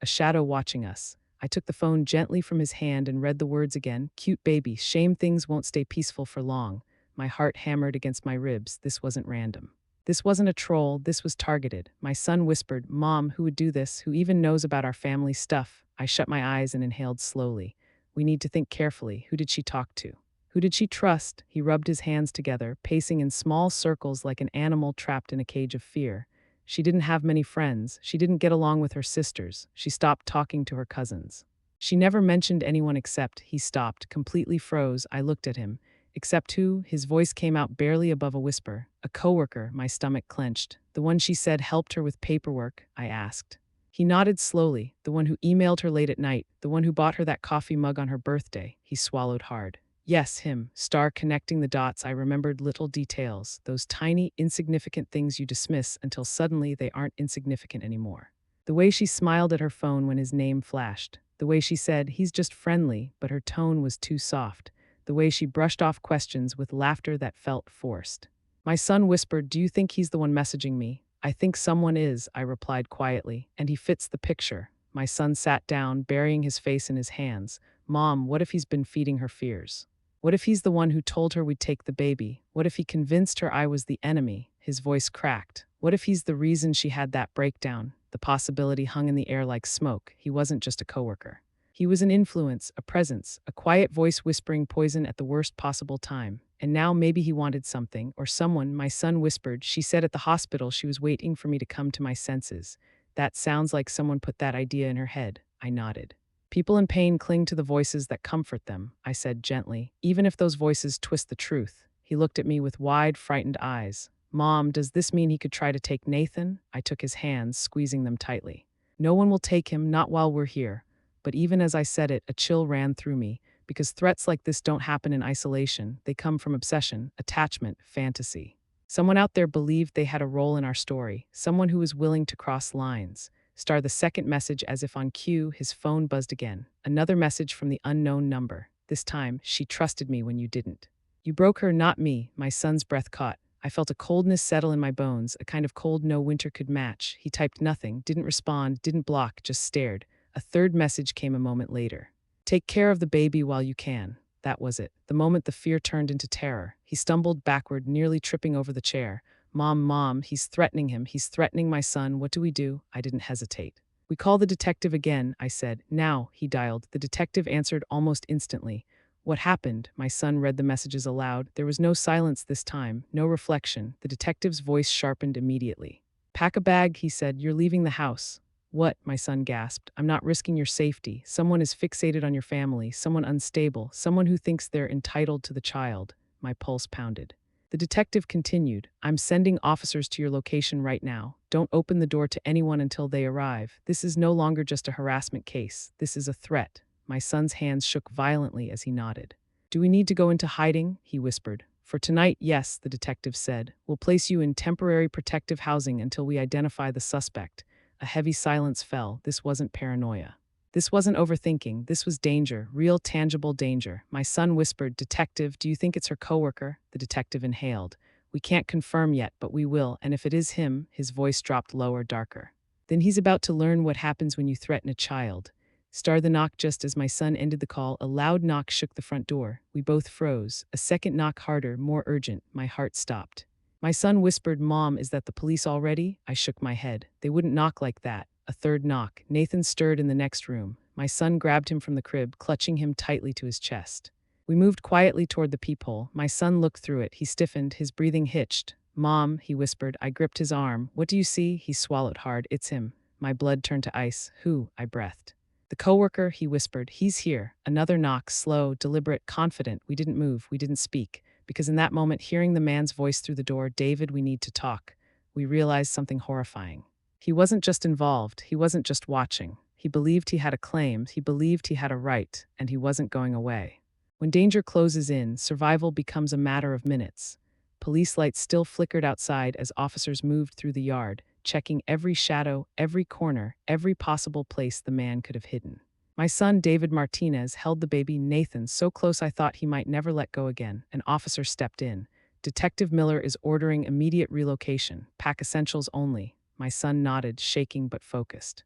watching us. I took the phone gently from his hand and read the words again. "Cute baby, shame things won't stay peaceful for long." My heart hammered against my ribs. This wasn't random. This wasn't a troll, this was targeted. My son whispered, "Mom, who would do this? Who even knows about our family stuff?" I shut my eyes and inhaled slowly. "We need to think carefully. Who did she talk to? Who did she trust?" He rubbed his hands together, pacing in small circles like an animal trapped in a cage of fear. "She didn't have many friends. She didn't get along with her sisters. She stopped talking to her cousins. She never mentioned anyone except." He stopped, completely froze. I looked at him. "Except who?" His voice came out barely above a whisper. "A coworker." My stomach clenched. "The one she said helped her with paperwork?" I asked. He nodded slowly. "The one who emailed her late at night. The one who bought her that coffee mug on her birthday." He swallowed hard. "Yes, him." Star connecting the dots, I remembered little details. Those tiny, insignificant things you dismiss until suddenly they aren't insignificant anymore. The way she smiled at her phone when his name flashed. The way she said, "He's just friendly," but her tone was too soft. The way she brushed off questions with laughter that felt forced. My son whispered, "Do you think he's the one messaging me?" "I think someone is," I replied quietly, "and he fits the picture." My son sat down, burying his face in his hands. "Mom, what if he's been feeding her fears? What if he's the one who told her we'd take the baby? What if he convinced her I was the enemy?" His voice cracked. "What if he's the reason she had that breakdown?" The possibility hung in the air like smoke. He wasn't just a coworker. He was an influence, a presence, a quiet voice whispering poison at the worst possible time. And now maybe he wanted something, or someone. My son whispered, "She said at the hospital she was waiting for me to come to my senses." That sounds like someone put that idea in her head. I nodded. "People in pain cling to the voices that comfort them," I said gently, "even if those voices twist the truth." He looked at me with wide, frightened eyes. "Mom, does this mean he could try to take Nathan?" I took his hands, squeezing them tightly. "No one will take him, not while we're here." But even as I said it, a chill ran through me, because threats like this don't happen in isolation. They come from obsession, attachment, fantasy. Someone out there believed they had a role in our story, someone who was willing to cross lines. Star the second message as if on cue, his phone buzzed again. Another message from the unknown number. This time, "She trusted me when you didn't." "You broke her, not me." My son's breath caught. I felt a coldness settle in my bones, a kind of cold no winter could match. He typed nothing, didn't respond, didn't block, just stared. A third message came a moment later. "Take care of the baby while you can." That was it. The moment the fear turned into terror. He stumbled backward, nearly tripping over the chair. Mom, he's threatening him. He's threatening my son. What do we do?" I didn't hesitate. "We call the detective again," I said. "Now," he dialed. The detective answered almost instantly. "What happened?" My son read the messages aloud. There was no silence this time, no reflection. The detective's voice sharpened immediately. "Pack a bag," he said. "You're leaving the house." "What?" my son gasped. "I'm not risking your safety. Someone is fixated on your family, someone unstable, someone who thinks they're entitled to the child." My pulse pounded. The detective continued, "I'm sending officers to your location right now. Don't open the door to anyone until they arrive. This is no longer just a harassment case. This is a threat." My son's hands shook violently as he nodded. "Do we need to go into hiding?" he whispered. "For tonight, yes," the detective said. "We'll place you in temporary protective housing until we identify the suspect." A heavy silence fell. This wasn't paranoia. This wasn't overthinking. This was danger, real tangible danger. My son whispered, "Detective, do you think it's her coworker?" The detective inhaled. "We can't confirm yet, but we will, and if it is him," his voice dropped lower, darker. "Then he's about to learn what happens when you threaten a child." The knock just as my son ended the call. A loud knock shook the front door. We both froze. A second knock, harder, more urgent. My heart stopped. My son whispered, "Mom, is that the police already?" I shook my head. "They wouldn't knock like that." A third knock. Nathan stirred in the next room. My son grabbed him from the crib, clutching him tightly to his chest. We moved quietly toward the peephole. My son looked through it. He stiffened, his breathing hitched. "Mom," he whispered. I gripped his arm. "What do you see?" He swallowed hard. "It's him." My blood turned to ice. "Who?" I breathed. "The coworker," he whispered. "He's here." Another knock, slow, deliberate, confident. We didn't move. We didn't speak. Because in that moment, hearing the man's voice through the door, "David, we need to talk," we realized something horrifying. He wasn't just involved. He wasn't just watching. He believed he had a claim. He believed he had a right, and he wasn't going away. When danger closes in, survival becomes a matter of minutes. Police lights still flickered outside as officers moved through the yard, checking every shadow, every corner, every possible place the man could have hidden. My son, David Martinez, held the baby, Nathan, so close I thought he might never let go again. An officer stepped in. "Detective Miller is ordering immediate relocation. Pack essentials only." My son nodded, shaking but focused.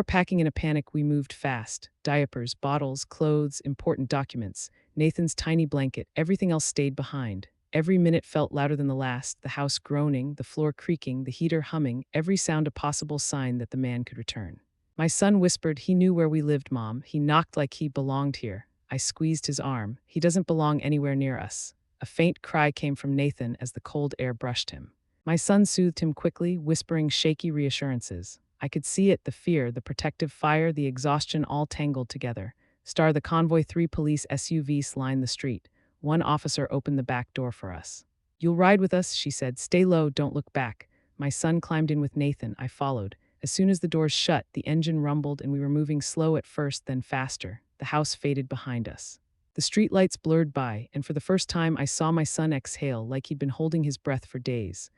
Packing in a panic, we moved fast. Diapers, bottles, clothes, important documents. Nathan's tiny blanket, everything else stayed behind. Every minute felt louder than the last, the house groaning, the floor creaking, the heater humming, every sound a possible sign that the man could return. My son whispered, "He knew where we lived, Mom. He knocked like he belonged here." I squeezed his arm. "He doesn't belong anywhere near us." A faint cry came from Nathan as the cold air brushed him. My son soothed him quickly, whispering shaky reassurances. I could see it, the fear, the protective fire, the exhaustion all tangled together. The convoy 3 police SUVs lined the street. One officer opened the back door for us. "You'll ride with us," she said. "Stay low, don't look back." My son climbed in with Nathan. I followed. As soon as the doors shut, the engine rumbled and we were moving slow at first, then faster. The house faded behind us. The streetlights blurred by, and for the first time I saw my son exhale like he'd been holding his breath for days.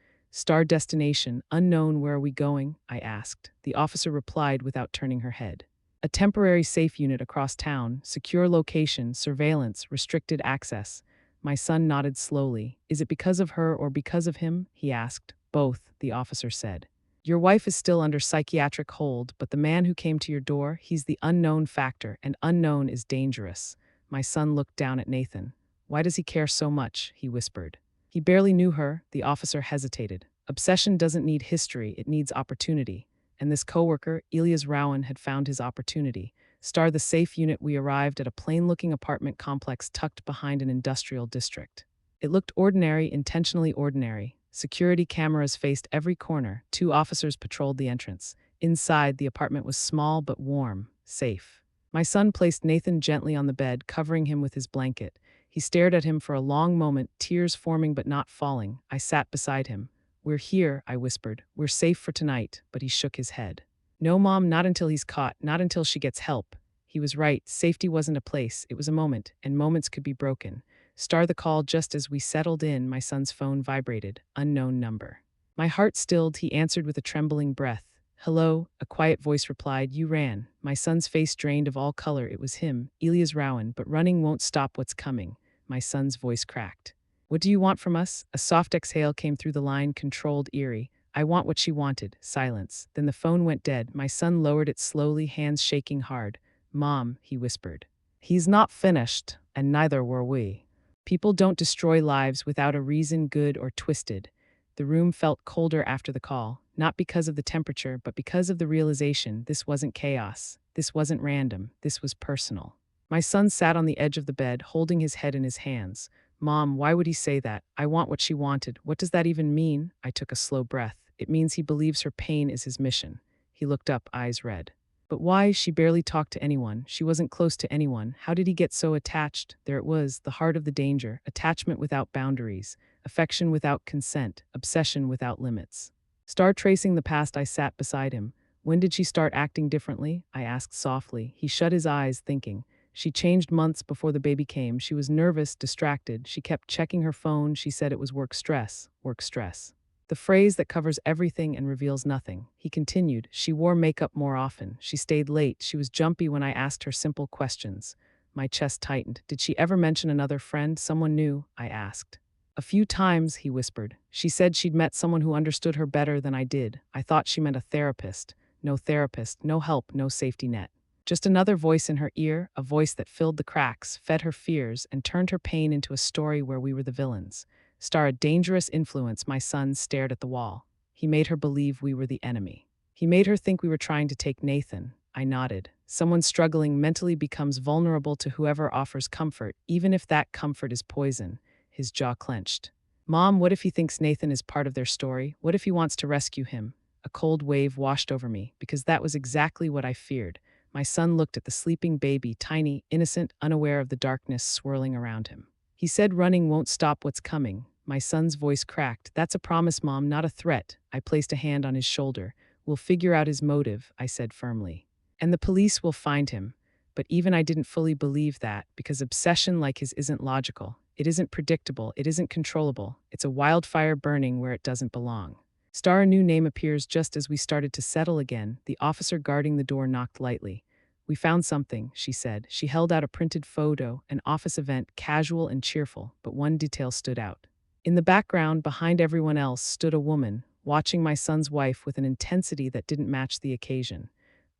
Destination, unknown, where are we going?" I asked. The officer replied without turning her head. "A temporary safe unit across town, secure location, surveillance, restricted access." My son nodded slowly. "Is it because of her or because of him?" he asked. "Both," the officer said. "Your wife is still under psychiatric hold, but the man who came to your door, he's the unknown factor, and unknown is dangerous." My son looked down at Nathan. "Why does he care so much?" he whispered. "He barely knew her," the officer hesitated. "Obsession doesn't need history, it needs opportunity." And this coworker, Elias Rowan, had found his opportunity. The safe unit, we arrived at a plain-looking apartment complex tucked behind an industrial district. It looked ordinary, intentionally ordinary. Security cameras faced every corner. 2 officers patrolled the entrance. Inside, the apartment was small but warm, safe. My son placed Nathan gently on the bed, covering him with his blanket. He stared at him for a long moment, tears forming but not falling. I sat beside him. "We're here," I whispered. "We're safe for tonight," but he shook his head. "No, Mom, not until he's caught, not until she gets help." He was right. Safety wasn't a place, it was a moment, and moments could be broken. The call just as we settled in, my son's phone vibrated. Unknown number. My heart stilled, he answered with a trembling breath. "Hello," a quiet voice replied. "You ran." My son's face drained of all color. It was him, Elias Rowan, but running won't stop what's coming. My son's voice cracked. "What do you want from us?" A soft exhale came through the line, controlled, eerie. "I want what she wanted." Silence. Then the phone went dead. My son lowered it slowly, hands shaking hard. "Mom," he whispered. "He's not finished, and neither were we. People don't destroy lives without a reason, good or twisted. The room felt colder after the call, not because of the temperature, but because of the realization this wasn't chaos. This wasn't random. This was personal. My son sat on the edge of the bed, holding his head in his hands. Mom, why would he say that? I want what she wanted. What does that even mean? I took a slow breath. It means he believes her pain is his mission. He looked up, eyes red. But why? She barely talked to anyone. She wasn't close to anyone. How did he get so attached? There it was, the heart of the danger. Attachment without boundaries. Affection without consent. Obsession without limits. Star tracing the past, I sat beside him. When did she start acting differently? I asked softly. He shut his eyes, thinking. She changed months before the baby came. She was nervous, distracted. She kept checking her phone. She said it was work stress, work stress. The phrase that covers everything and reveals nothing. He continued. She wore makeup more often. She stayed late. She was jumpy when I asked her simple questions. My chest tightened. Did she ever mention another friend, someone new? I asked. A few times, he whispered. She said she'd met someone who understood her better than I did. I thought she meant a therapist. No therapist, no help, no safety net. Just another voice in her ear, a voice that filled the cracks, fed her fears, and turned her pain into a story where we were the villains. Star, a dangerous influence. My son stared at the wall. He made her believe we were the enemy. He made her think we were trying to take Nathan. I nodded. Someone struggling mentally becomes vulnerable to whoever offers comfort, even if that comfort is poison. His jaw clenched. Mom, what if he thinks Nathan is part of their story? What if he wants to rescue him? A cold wave washed over me, because that was exactly what I feared. My son looked at the sleeping baby, tiny, innocent, unaware of the darkness swirling around him. He said running won't stop what's coming. My son's voice cracked. That's a promise, Mom, not a threat. I placed a hand on his shoulder. We'll figure out his motive, I said firmly. And the police will find him. But even I didn't fully believe that, because obsession like his isn't logical. It isn't predictable. It isn't controllable. It's a wildfire burning where it doesn't belong. Star, a new name appears just as we started to settle again. The officer guarding the door knocked lightly. We found something, she said. She held out a printed photo, an office event, casual and cheerful, but one detail stood out. In the background, behind everyone else, stood a woman, watching my son's wife with an intensity that didn't match the occasion.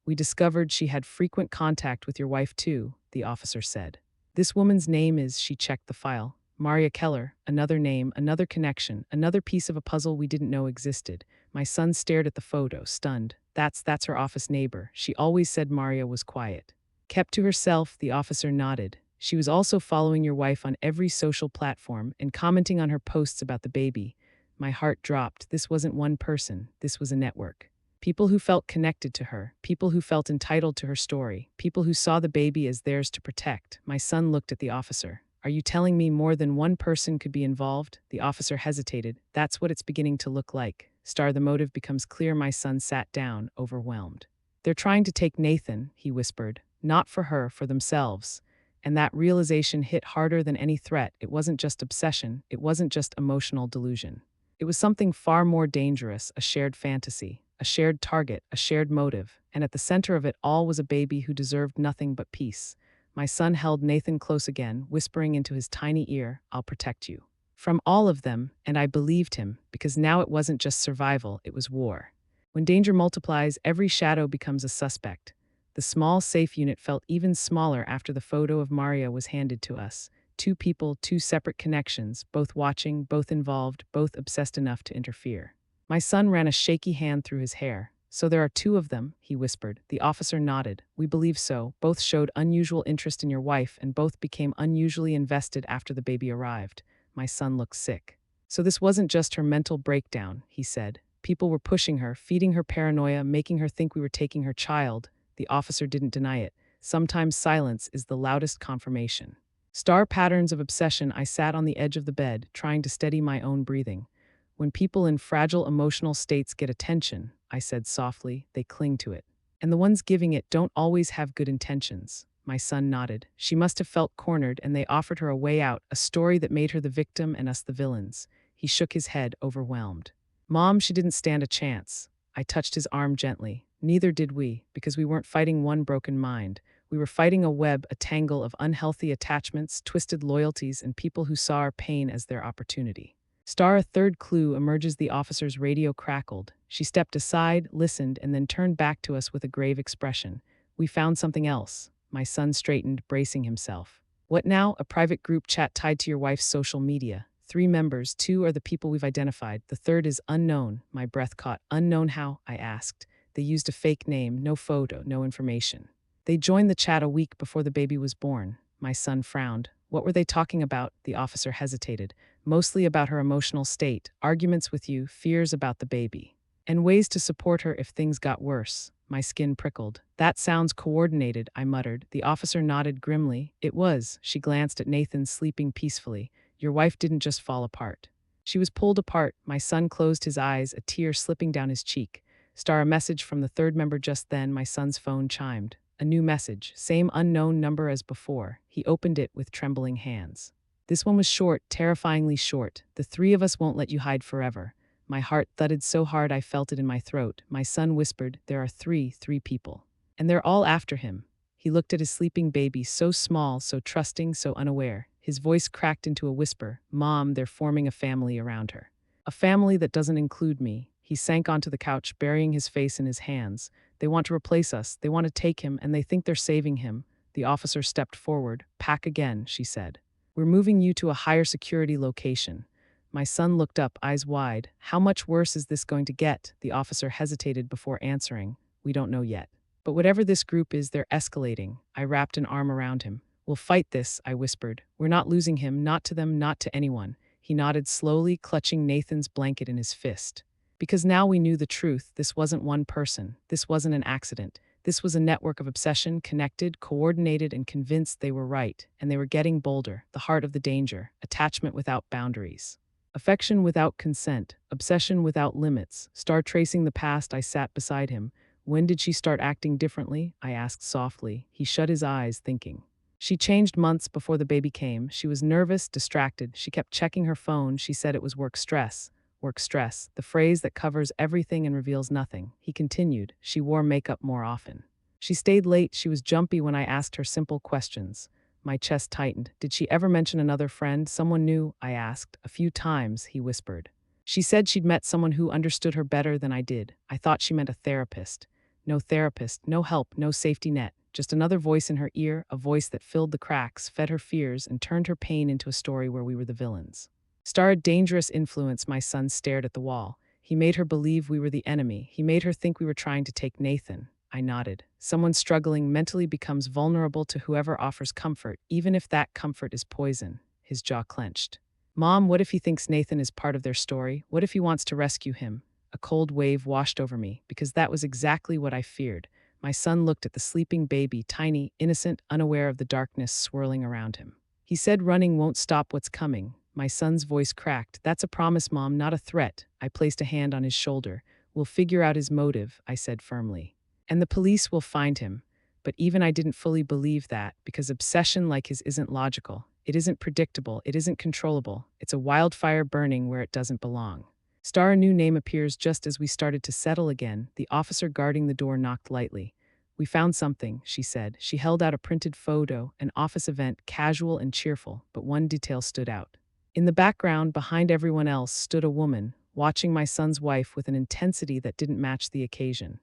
We discovered she had frequent contact with your wife too, the officer said. This woman's name is, she checked the file, Maria Keller, another name, another connection, another piece of a puzzle we didn't know existed. My son stared at the photo, stunned. That's her office neighbor. She always said Maria was quiet. Kept to herself, the officer nodded. She was also following your wife on every social platform and commenting on her posts about the baby. My heart dropped. This wasn't one person. This was a network. People who felt connected to her, people who felt entitled to her story, people who saw the baby as theirs to protect. My son looked at the officer. Are you telling me more than one person could be involved? The officer hesitated. That's what it's beginning to look like. Star, the motive becomes clear. My son sat down, overwhelmed. They're trying to take Nathan, he whispered. Not for her, for themselves. And that realization hit harder than any threat. It wasn't just obsession. It wasn't just emotional delusion. It was something far more dangerous, a shared fantasy, a shared target, a shared motive. And at the center of it all was a baby who deserved nothing but peace. My son held Nathan close again, whispering into his tiny ear, I'll protect you. From all of them, and I believed him, because now it wasn't just survival, it was war. When danger multiplies, every shadow becomes a suspect. The small, safe unit felt even smaller after the photo of Maria was handed to us. Two people, two separate connections, both watching, both involved, both obsessed enough to interfere. My son ran a shaky hand through his hair. So there are two of them, he whispered. The officer nodded. We believe so. Both showed unusual interest in your wife, and both became unusually invested after the baby arrived. My son looked sick. So this wasn't just her mental breakdown, he said. People were pushing her, feeding her paranoia, making her think we were taking her child. The officer didn't deny it. Sometimes silence is the loudest confirmation. Star patterns of obsession. I sat on the edge of the bed, trying to steady my own breathing. When people in fragile emotional states get attention, I said softly, they cling to it. And the ones giving it don't always have good intentions. My son nodded. She must have felt cornered, and they offered her a way out, a story that made her the victim and us the villains. He shook his head, overwhelmed. Mom, she didn't stand a chance. I touched his arm gently. Neither did we, because we weren't fighting one broken mind. We were fighting a web, a tangle of unhealthy attachments, twisted loyalties, and people who saw our pain as their opportunity. Star, a third clue emerges. The officer's radio crackled. She stepped aside, listened, and then turned back to us with a grave expression. We found something else. My son straightened, bracing himself. What now? A private group chat tied to your wife's social media. 3 members, 2 are the people we've identified, the third is unknown. My breath caught. Unknown how? I asked. They used a fake name, no photo, no information. They joined the chat a week before the baby was born. My son frowned. What were they talking about? The officer hesitated. Mostly about her emotional state, arguments with you, fears about the baby, and ways to support her if things got worse. My skin prickled. That sounds coordinated, I muttered. The officer nodded grimly. It was. She glanced at Nathan sleeping peacefully. Your wife didn't just fall apart. She was pulled apart. My son closed his eyes, a tear slipping down his cheek. Star, a message from the third member just then. My son's phone chimed. A new message, same unknown number as before. He opened it with trembling hands. This one was short, terrifyingly short. The 3 of us won't let you hide forever. My heart thudded so hard I felt it in my throat. My son whispered, there are three people. And they're all after him. He looked at his sleeping baby, so small, so trusting, so unaware. His voice cracked into a whisper. Mom, they're forming a family around her. A family that doesn't include me. He sank onto the couch, burying his face in his hands. They want to replace us. They want to take him, and they think they're saving him. The officer stepped forward. Pack again, she said. We're moving you to a higher security location. My son looked up, eyes wide. How much worse is this going to get? The officer hesitated before answering. We don't know yet. But whatever this group is, they're escalating. I wrapped an arm around him. We'll fight this, I whispered. We're not losing him, not to them, not to anyone. He nodded slowly, clutching Nathan's blanket in his fist. Because now we knew the truth. This wasn't one person. This wasn't an accident. This was a network of obsession, connected, coordinated, and convinced they were right. And they were getting bolder, the heart of the danger, attachment without boundaries. Affection without consent, obsession without limits. Star tracing the past, I sat beside him. When did she start acting differently? I asked softly. He shut his eyes, thinking. She changed months before the baby came. She was nervous, distracted. She kept checking her phone. She said it was work stress. Work stress, the phrase that covers everything and reveals nothing. He continued. She wore makeup more often. She stayed late. She was jumpy when I asked her simple questions. My chest tightened. Did she ever mention another friend, someone new? I asked. A few times, he whispered. She said she'd met someone who understood her better than I did. I thought she meant a therapist. No therapist, no help, no safety net. Just another voice in her ear, a voice that filled the cracks, fed her fears, and turned her pain into a story where we were the villains. Star, a dangerous influence. My son stared at the wall. He made her believe we were the enemy. He made her think we were trying to take Nathan. I nodded. Someone struggling mentally becomes vulnerable to whoever offers comfort, even if that comfort is poison. His jaw clenched. Mom, what if he thinks Nathan is part of their story? What if he wants to rescue him? A cold wave washed over me, because that was exactly what I feared. My son looked at the sleeping baby, tiny, innocent, unaware of the darkness swirling around him. He said running won't stop what's coming. My son's voice cracked. That's a promise, Mom, not a threat. I placed a hand on his shoulder. We'll figure out his motive, I said firmly. And the police will find him. But even I didn't fully believe that, because obsession like his isn't logical. It isn't predictable. It isn't controllable. It's a wildfire burning where it doesn't belong. Star, a new name appears just as we started to settle again. The officer guarding the door knocked lightly. We found something, she said. She held out a printed photo, an office event, casual and cheerful, but one detail stood out. In the background, behind everyone else, stood a woman, watching my son's wife with an intensity that didn't match the occasion.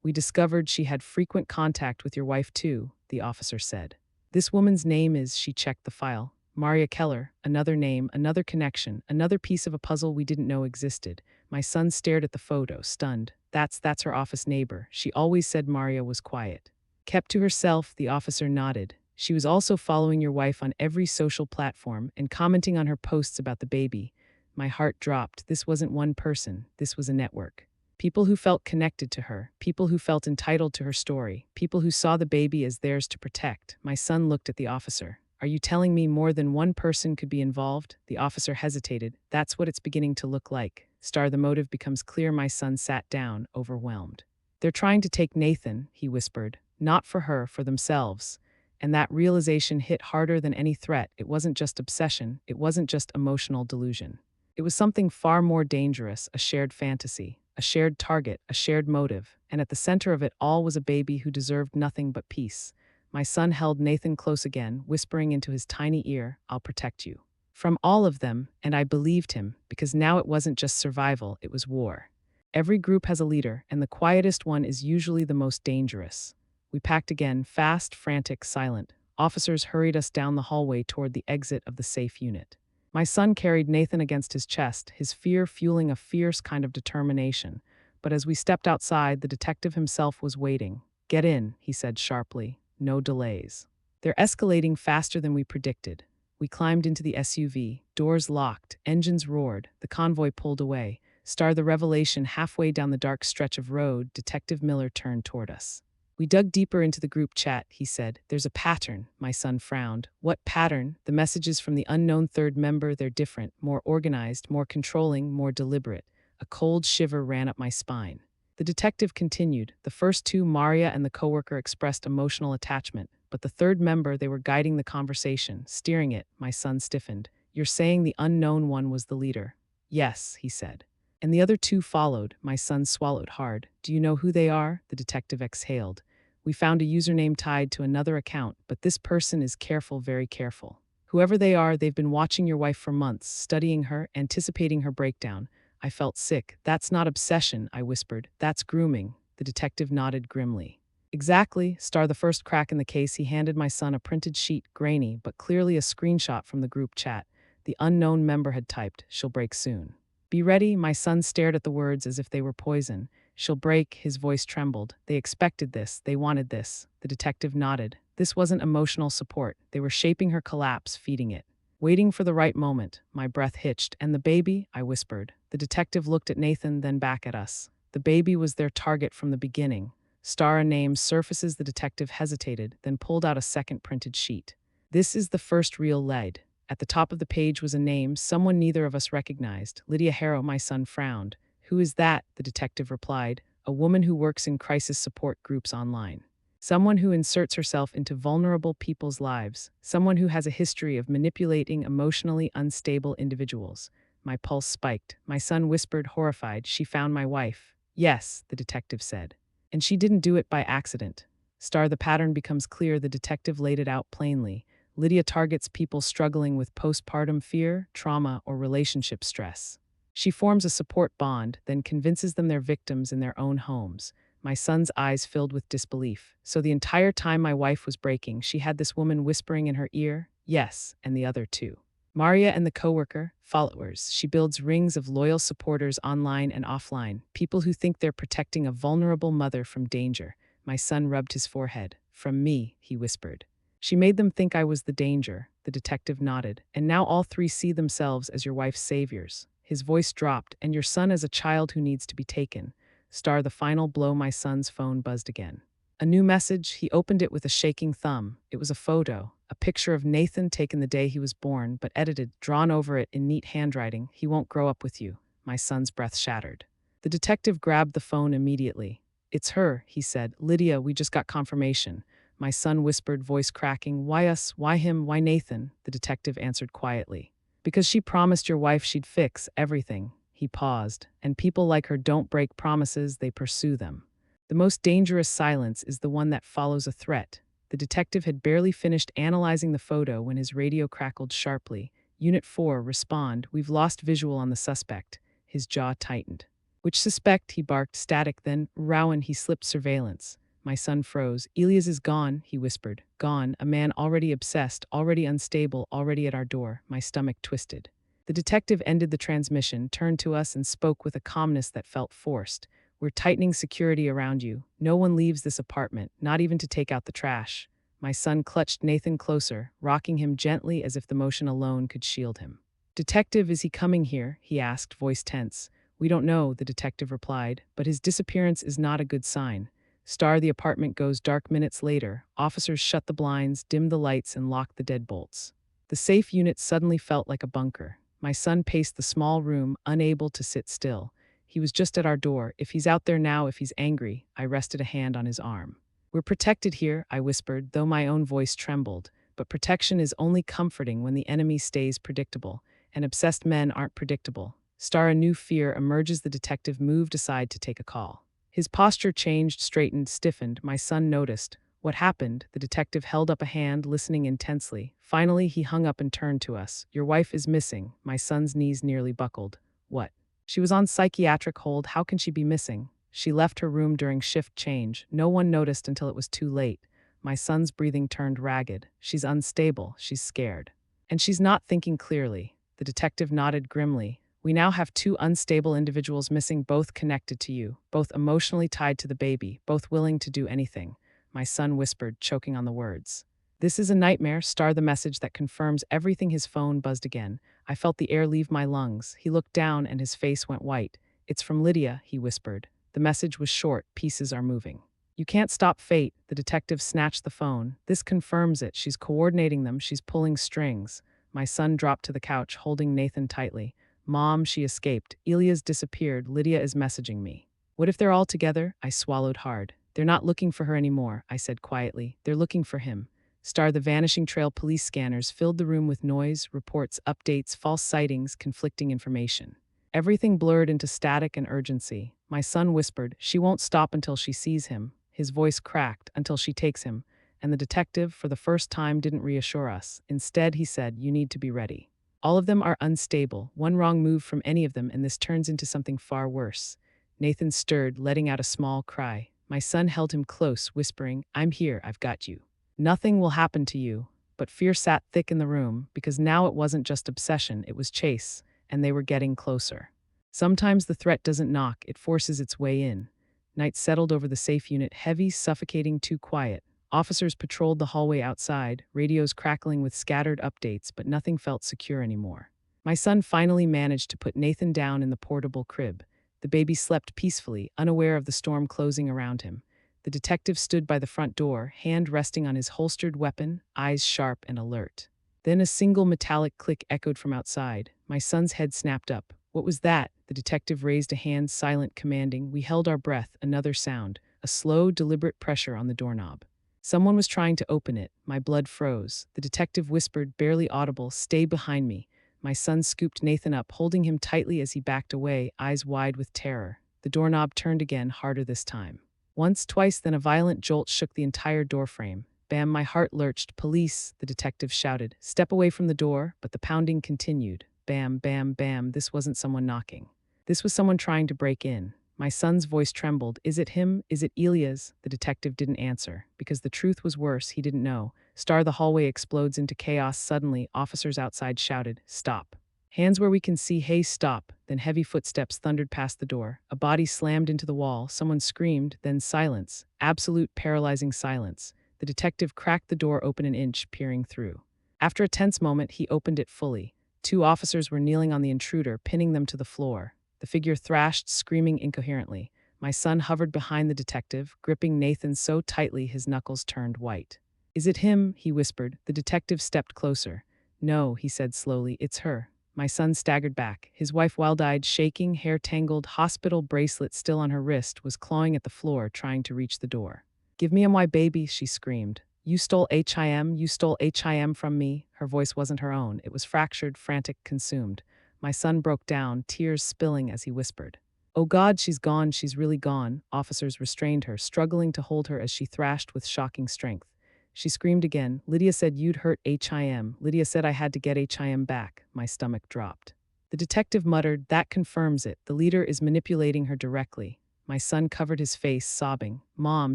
We discovered she had frequent contact with your wife too, the officer said. This woman's name is, she checked the file, Maria Keller, another name, another connection, another piece of a puzzle we didn't know existed. My son stared at the photo, stunned. That's her office neighbor. She always said Maria was quiet. Kept to herself, the officer nodded. She was also following your wife on every social platform and commenting on her posts about the baby. My heart dropped. This wasn't one person. This was a network. People who felt connected to her, people who felt entitled to her story, people who saw the baby as theirs to protect. My son looked at the officer. Are you telling me more than one person could be involved? The officer hesitated. That's what it's beginning to look like. Star, the motive becomes clear. My son sat down, overwhelmed. They're trying to take Nathan, he whispered. Not for her, for themselves. And that realization hit harder than any threat. It wasn't just obsession. It wasn't just emotional delusion. It was something far more dangerous, a shared fantasy, a shared target, a shared motive. And at the center of it all was a baby who deserved nothing but peace. My son held Nathan close again, whispering into his tiny ear, I'll protect you. From all of them, and I believed him, because now it wasn't just survival, it was war. Every group has a leader, and the quietest one is usually the most dangerous. We packed again, fast, frantic, silent. Officers hurried us down the hallway toward the exit of the safe unit. My son carried Nathan against his chest, his fear fueling a fierce kind of determination. But as we stepped outside, the detective himself was waiting. "Get in," he said sharply. "No delays." They're escalating faster than we predicted. We climbed into the SUV, doors locked, engines roared, the convoy pulled away. The revelation halfway down the dark stretch of road, Detective Miller turned toward us. We dug deeper into the group chat, he said. "There's a pattern," my son frowned. "What pattern?" "The messages from the unknown third member, they're different, more organized, more controlling, more deliberate." A cold shiver ran up my spine. The detective continued. "The first two, Maria and the coworker, expressed emotional attachment, but the third member, they were guiding the conversation, steering it." My son stiffened. "You're saying the unknown one was the leader?" "Yes," he said. "And the other two followed." My son swallowed hard. "Do you know who they are?" The detective exhaled. "We found a username tied to another account, but this person is careful, very careful. Whoever they are, they've been watching your wife for months, studying her, anticipating her breakdown." I felt sick. "That's not obsession," I whispered. "That's grooming." The detective nodded grimly. "Exactly." The first crack in the case, he handed my son a printed sheet, grainy, but clearly a screenshot from the group chat. The unknown member had typed, "She'll break soon." "Be ready." My son stared at the words as if they were poison. "She'll break," his voice trembled. "They expected this. They wanted this." The detective nodded. This wasn't emotional support. They were shaping her collapse, feeding it. Waiting for the right moment. My breath hitched. "And the baby?" I whispered. The detective looked at Nathan, then back at us. "The baby was their target from the beginning." A name surfaces. The detective hesitated, then pulled out a second printed sheet. "This is the first real lead." At the top of the page was a name, someone neither of us recognized. "Lydia Harrow." My son frowned. "Who is that?" The detective replied. "A woman who works in crisis support groups online. Someone who inserts herself into vulnerable people's lives. Someone who has a history of manipulating emotionally unstable individuals." My pulse spiked. My son whispered, horrified, "She found my wife." "Yes," the detective said. "And she didn't do it by accident." The pattern becomes clear. The detective laid it out plainly. Lydia targets people struggling with postpartum fear, trauma, or relationship stress. She forms a support bond, then convinces them they're victims in their own homes. My son's eyes filled with disbelief. "So the entire time my wife was breaking, she had this woman whispering in her ear?" "Yes, and the other two. Maria and the coworker, followers. She builds rings of loyal supporters online and offline, people who think they're protecting a vulnerable mother from danger." My son rubbed his forehead. "From me," he whispered. "She made them think I was the danger." The detective nodded. "And now all three see themselves as your wife's saviors." His voice dropped. "And your son as a child who needs to be taken." The final blow. My son's phone buzzed again. A new message. He opened it with a shaking thumb. It was a photo, a picture of Nathan taken the day he was born, but edited, drawn over it in neat handwriting. "He won't grow up with you." My son's breath shattered. The detective grabbed the phone immediately. "It's her," he said. "Lydia, we just got confirmation." My son whispered, voice cracking. "Why us? Why him? Why Nathan?" The detective answered quietly. "Because she promised your wife she'd fix everything." He paused. "And people like her don't break promises, they pursue them." The most dangerous silence is the one that follows a threat. The detective had barely finished analyzing the photo when his radio crackled sharply. "Unit 4, respond. We've lost visual on the suspect." His jaw tightened. "Which suspect?" he barked, static, then, "Rowan, he slipped surveillance." My son froze. "Elias is gone," he whispered. "Gone. A man already obsessed, already unstable, already at our door." My stomach twisted. The detective ended the transmission, turned to us, and spoke with a calmness that felt forced. "We're tightening security around you. No one leaves this apartment, not even to take out the trash." My son clutched Nathan closer, rocking him gently as if the motion alone could shield him. "Detective, is he coming here?" he asked, voice tense. "We don't know," the detective replied, "but his disappearance is not a good sign." The apartment goes dark minutes later. Officers shut the blinds, dimmed the lights, and locked the deadbolts. The safe unit suddenly felt like a bunker. My son paced the small room, unable to sit still. "He was just at our door. If he's out there now, if he's angry." I rested a hand on his arm. "We're protected here," I whispered, though my own voice trembled. But protection is only comforting when the enemy stays predictable, and obsessed men aren't predictable. A new fear emerges. The detective moved aside to take a call. His posture changed, straightened, stiffened. My son noticed. "What happened?" The detective held up a hand, listening intensely. Finally, he hung up and turned to us. "Your wife is missing." My son's knees nearly buckled. "What?" "She was on psychiatric hold. How can she be missing?" "She left her room during shift change. No one noticed until it was too late." My son's breathing turned ragged. "She's unstable. She's scared. And she's not thinking clearly." The detective nodded grimly. We now have two unstable individuals missing, both connected to you, both emotionally tied to the baby, both willing to do anything. My son whispered, choking on the words. This is a nightmare. Star the message that confirms everything. His phone buzzed again. I felt the air leave my lungs. He looked down and his face went white. It's from Lydia, he whispered. The message was short. Pieces are moving. You can't stop fate. The detective snatched the phone. This confirms it. She's coordinating them. She's pulling strings. My son dropped to the couch, holding Nathan tightly. Mom, she escaped. Elia's disappeared. Lydia is messaging me. What if they're all together? I swallowed hard. They're not looking for her anymore, I said quietly. They're looking for him. Star, the vanishing trail police scanners filled the room with noise, reports, updates, false sightings, conflicting information. Everything blurred into static and urgency. My son whispered, she won't stop until she sees him. His voice cracked, until she takes him. And the detective, for the first time, didn't reassure us. Instead, he said, you need to be ready. All of them are unstable. One wrong move from any of them, and this turns into something far worse. Nathan stirred, letting out a small cry. My son held him close, whispering, I'm here, I've got you. Nothing will happen to you. But fear sat thick in the room, because now it wasn't just obsession, it was chase, and they were getting closer. Sometimes the threat doesn't knock, it forces its way in. Night settled over the safe unit, heavy, suffocating, too quiet. Officers patrolled the hallway outside, radios crackling with scattered updates, but nothing felt secure anymore. My son finally managed to put Nathan down in the portable crib. The baby slept peacefully, unaware of the storm closing around him. The detective stood by the front door, hand resting on his holstered weapon, eyes sharp and alert. Then a single metallic click echoed from outside. My son's head snapped up. What was that? The detective raised a hand, silent, commanding. We held our breath. Another sound, a slow, deliberate pressure on the doorknob. Someone was trying to open it. My blood froze. The detective whispered, barely audible, stay behind me. My son scooped Nathan up, holding him tightly as he backed away, eyes wide with terror. The doorknob turned again, harder this time. Once, twice, then a violent jolt shook the entire doorframe. Bam, my heart lurched. Police, the detective shouted. Step away from the door, but the pounding continued. Bam, bam, bam. This wasn't someone knocking. This was someone trying to break in. My son's voice trembled. Is it him? Is it Elias? The detective didn't answer, because the truth was worse, he didn't know. Star, the hallway explodes into chaos. Suddenly, officers outside shouted, stop. Hands where we can see, hey, stop. Then heavy footsteps thundered past the door. A body slammed into the wall. Someone screamed, then silence. Absolute paralyzing silence. The detective cracked the door open an inch, peering through. After a tense moment, he opened it fully. Two officers were kneeling on the intruder, pinning them to the floor. The figure thrashed, screaming incoherently. My son hovered behind the detective, gripping Nathan so tightly his knuckles turned white. Is it him? He whispered. The detective stepped closer. No, he said slowly, it's her. My son staggered back. His wife, wild-eyed, shaking, hair tangled, hospital bracelet still on her wrist, was clawing at the floor, trying to reach the door. Give me my baby, she screamed. You stole HIM, you stole HIM from me. Her voice wasn't her own. It was fractured, frantic, consumed. My son broke down, tears spilling as he whispered. Oh God, she's gone, she's really gone. Officers restrained her, struggling to hold her as she thrashed with shocking strength. She screamed again. Lydia said you'd hurt HIM. Lydia said I had to get HIM back. My stomach dropped. The detective muttered, that confirms it. The leader is manipulating her directly. My son covered his face, sobbing. Mom,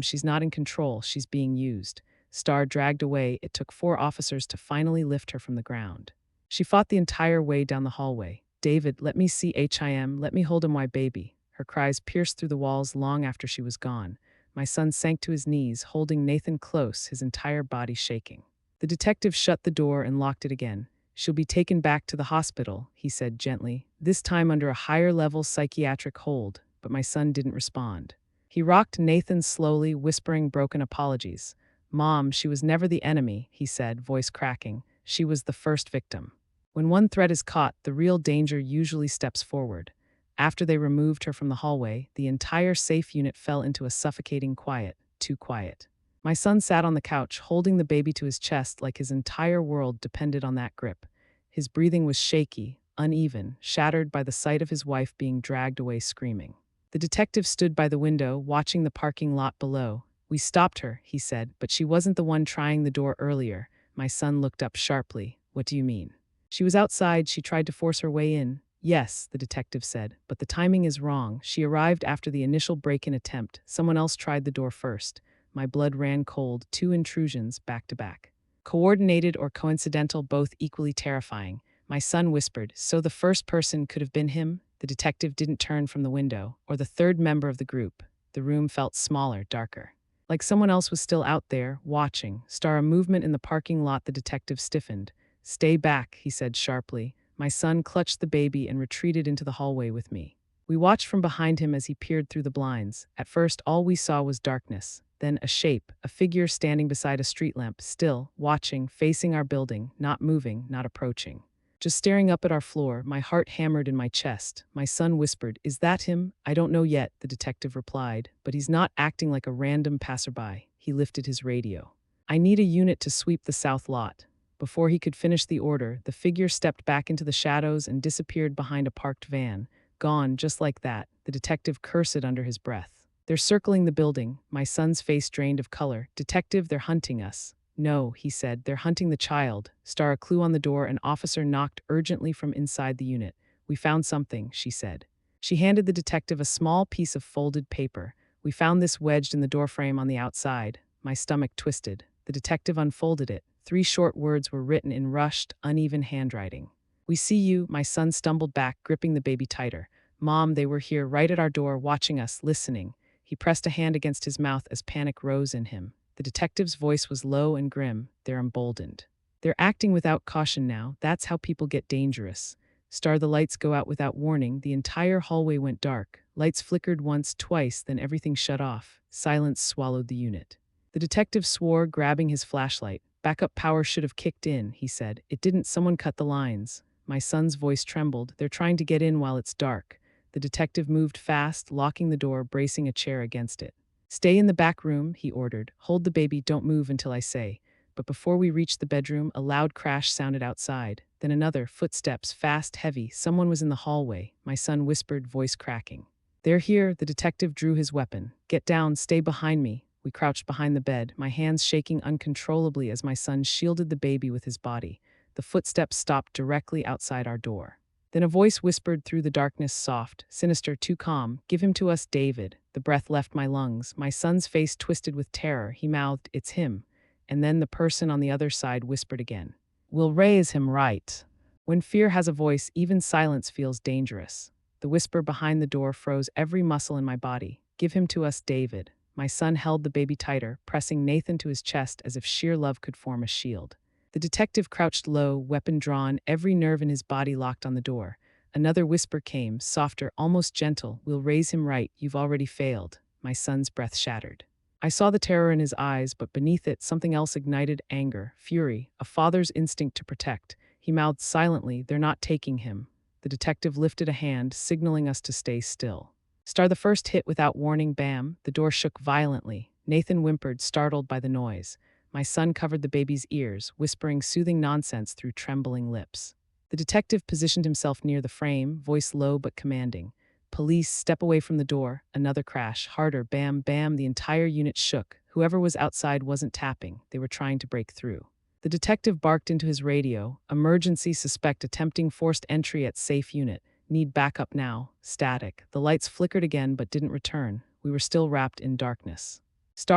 she's not in control. She's being used. Star dragged away. It took 4 officers to finally lift her from the ground. She fought the entire way down the hallway. David, let me see HIM. Let me hold him, my baby. Her cries pierced through the walls long after she was gone. My son sank to his knees, holding Nathan close, his entire body shaking. The detective shut the door and locked it again. She'll be taken back to the hospital, he said gently, this time under a higher-level psychiatric hold, but my son didn't respond. He rocked Nathan slowly, whispering broken apologies. Mom, she was never the enemy, he said, voice cracking. She was the first victim. When one threat is caught, the real danger usually steps forward. After they removed her from the hallway, the entire safe unit fell into a suffocating quiet, too quiet. My son sat on the couch, holding the baby to his chest like his entire world depended on that grip. His breathing was shaky, uneven, shattered by the sight of his wife being dragged away screaming. The detective stood by the window, watching the parking lot below. We stopped her, he said, but she wasn't the one trying the door earlier. My son looked up sharply. What do you mean? She was outside. She tried to force her way in. Yes, the detective said, but the timing is wrong. She arrived after the initial break-in attempt. Someone else tried the door first. My blood ran cold, 2 intrusions back to back. Coordinated or coincidental, both equally terrifying. My son whispered. So the first person could have been him? The detective didn't turn from the window, or the third member of the group. The room felt smaller, darker. Like someone else was still out there, watching. A movement in the parking lot. The detective stiffened. Stay back, he said sharply. My son clutched the baby and retreated into the hallway with me. We watched from behind him as he peered through the blinds. At first, all we saw was darkness. Then a shape, a figure standing beside a street lamp, still, watching, facing our building, not moving, not approaching. Just staring up at our floor, my heart hammered in my chest. My son whispered, "Is that him?" "I don't know yet," the detective replied, "but he's not acting like a random passerby." He lifted his radio. "I need a unit to sweep the south lot." Before he could finish the order, the figure stepped back into the shadows and disappeared behind a parked van. Gone, just like that. The detective cursed under his breath. "They're circling the building." My son's face drained of color. "Detective, they're hunting us." "No," he said, "they're hunting the child." A clue on the door. An officer knocked urgently from inside the unit. "We found something," she said. She handed the detective a small piece of folded paper. "We found this wedged in the doorframe on the outside." My stomach twisted. The detective unfolded it. 3 short words were written in rushed, uneven handwriting. "We see you." My son stumbled back, gripping the baby tighter. "Mom, they were here, right at our door, watching us, listening." He pressed a hand against his mouth as panic rose in him. The detective's voice was low and grim. "They're emboldened. They're acting without caution now. That's how people get dangerous." The lights go out without warning. The entire hallway went dark. Lights flickered once, twice, then everything shut off. Silence swallowed the unit. The detective swore, grabbing his flashlight. "Backup power should have kicked in," he said. "It didn't. Someone cut the lines." My son's voice trembled. "They're trying to get in while it's dark." The detective moved fast, locking the door, bracing a chair against it. "Stay in the back room," he ordered. "Hold the baby, don't move until I say." But before we reached the bedroom, a loud crash sounded outside. Then another, footsteps, fast, heavy. Someone was in the hallway. My son whispered, voice cracking. "They're here." The detective drew his weapon. "Get down, stay behind me." We crouched behind the bed, my hands shaking uncontrollably as my son shielded the baby with his body. The footsteps stopped directly outside our door. Then a voice whispered through the darkness, soft, sinister, too calm. "Give him to us, David." The breath left my lungs. My son's face twisted with terror. He mouthed, "It's him." And then the person on the other side whispered again, "We'll raise him right." When fear has a voice, even silence feels dangerous. The whisper behind the door froze every muscle in my body. "Give him to us, David." My son held the baby tighter, pressing Nathan to his chest as if sheer love could form a shield. The detective crouched low, weapon drawn, every nerve in his body locked on the door. Another whisper came, softer, almost gentle. "We'll raise him right. You've already failed." My son's breath shattered. I saw the terror in his eyes, but beneath it, something else ignited: anger, fury, a father's instinct to protect. He mouthed silently, "They're not taking him." The detective lifted a hand, signaling us to stay still. The first hit without warning, bam. The door shook violently. Nathan whimpered, startled by the noise. My son covered the baby's ears, whispering soothing nonsense through trembling lips. The detective positioned himself near the frame, voice low but commanding. "Police, step away from the door." Another crash, harder, bam, bam. The entire unit shook. Whoever was outside wasn't tapping. They were trying to break through. The detective barked into his radio. "Emergency, suspect attempting forced entry at safe unit. Need backup now." Static. The lights flickered again but didn't return. We were still wrapped in darkness.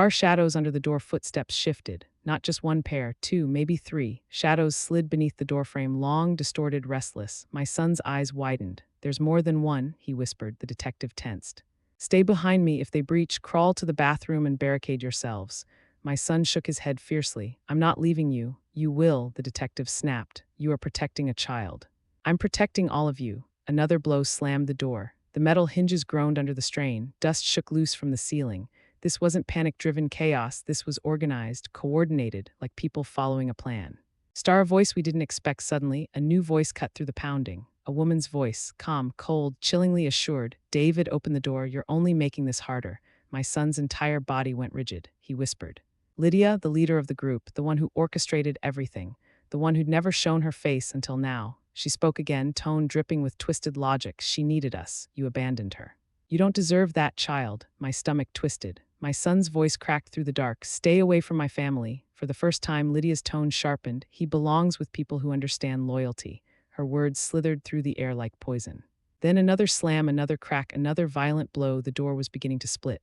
Shadows under the door, footsteps shifted. Not just one pair, 2, maybe 3. Shadows slid beneath the doorframe, long, distorted, restless. My son's eyes widened. "There's more than one," he whispered. The detective tensed. "Stay behind me. If they breach, crawl to the bathroom and barricade yourselves." My son shook his head fiercely. "I'm not leaving you." "You will," the detective snapped. "You are protecting a child." "I'm protecting all of you." Another blow slammed the door. The metal hinges groaned under the strain. Dust shook loose from the ceiling. This wasn't panic-driven chaos. This was organized, coordinated, like people following a plan. A voice we didn't expect suddenly. A new voice cut through the pounding. A woman's voice, calm, cold, chillingly assured. "David, open the door. You're only making this harder." My son's entire body went rigid. He whispered. Lydia, the leader of the group, the one who orchestrated everything, the one who'd never shown her face until now. She spoke again, tone dripping with twisted logic. "She needed us. You abandoned her." "You don't deserve that, child." My stomach twisted. My son's voice cracked through the dark. "Stay away from my family." For the first time, Lydia's tone sharpened. "He belongs with people who understand loyalty." Her words slithered through the air like poison. Then another slam, another crack, another violent blow. The door was beginning to split.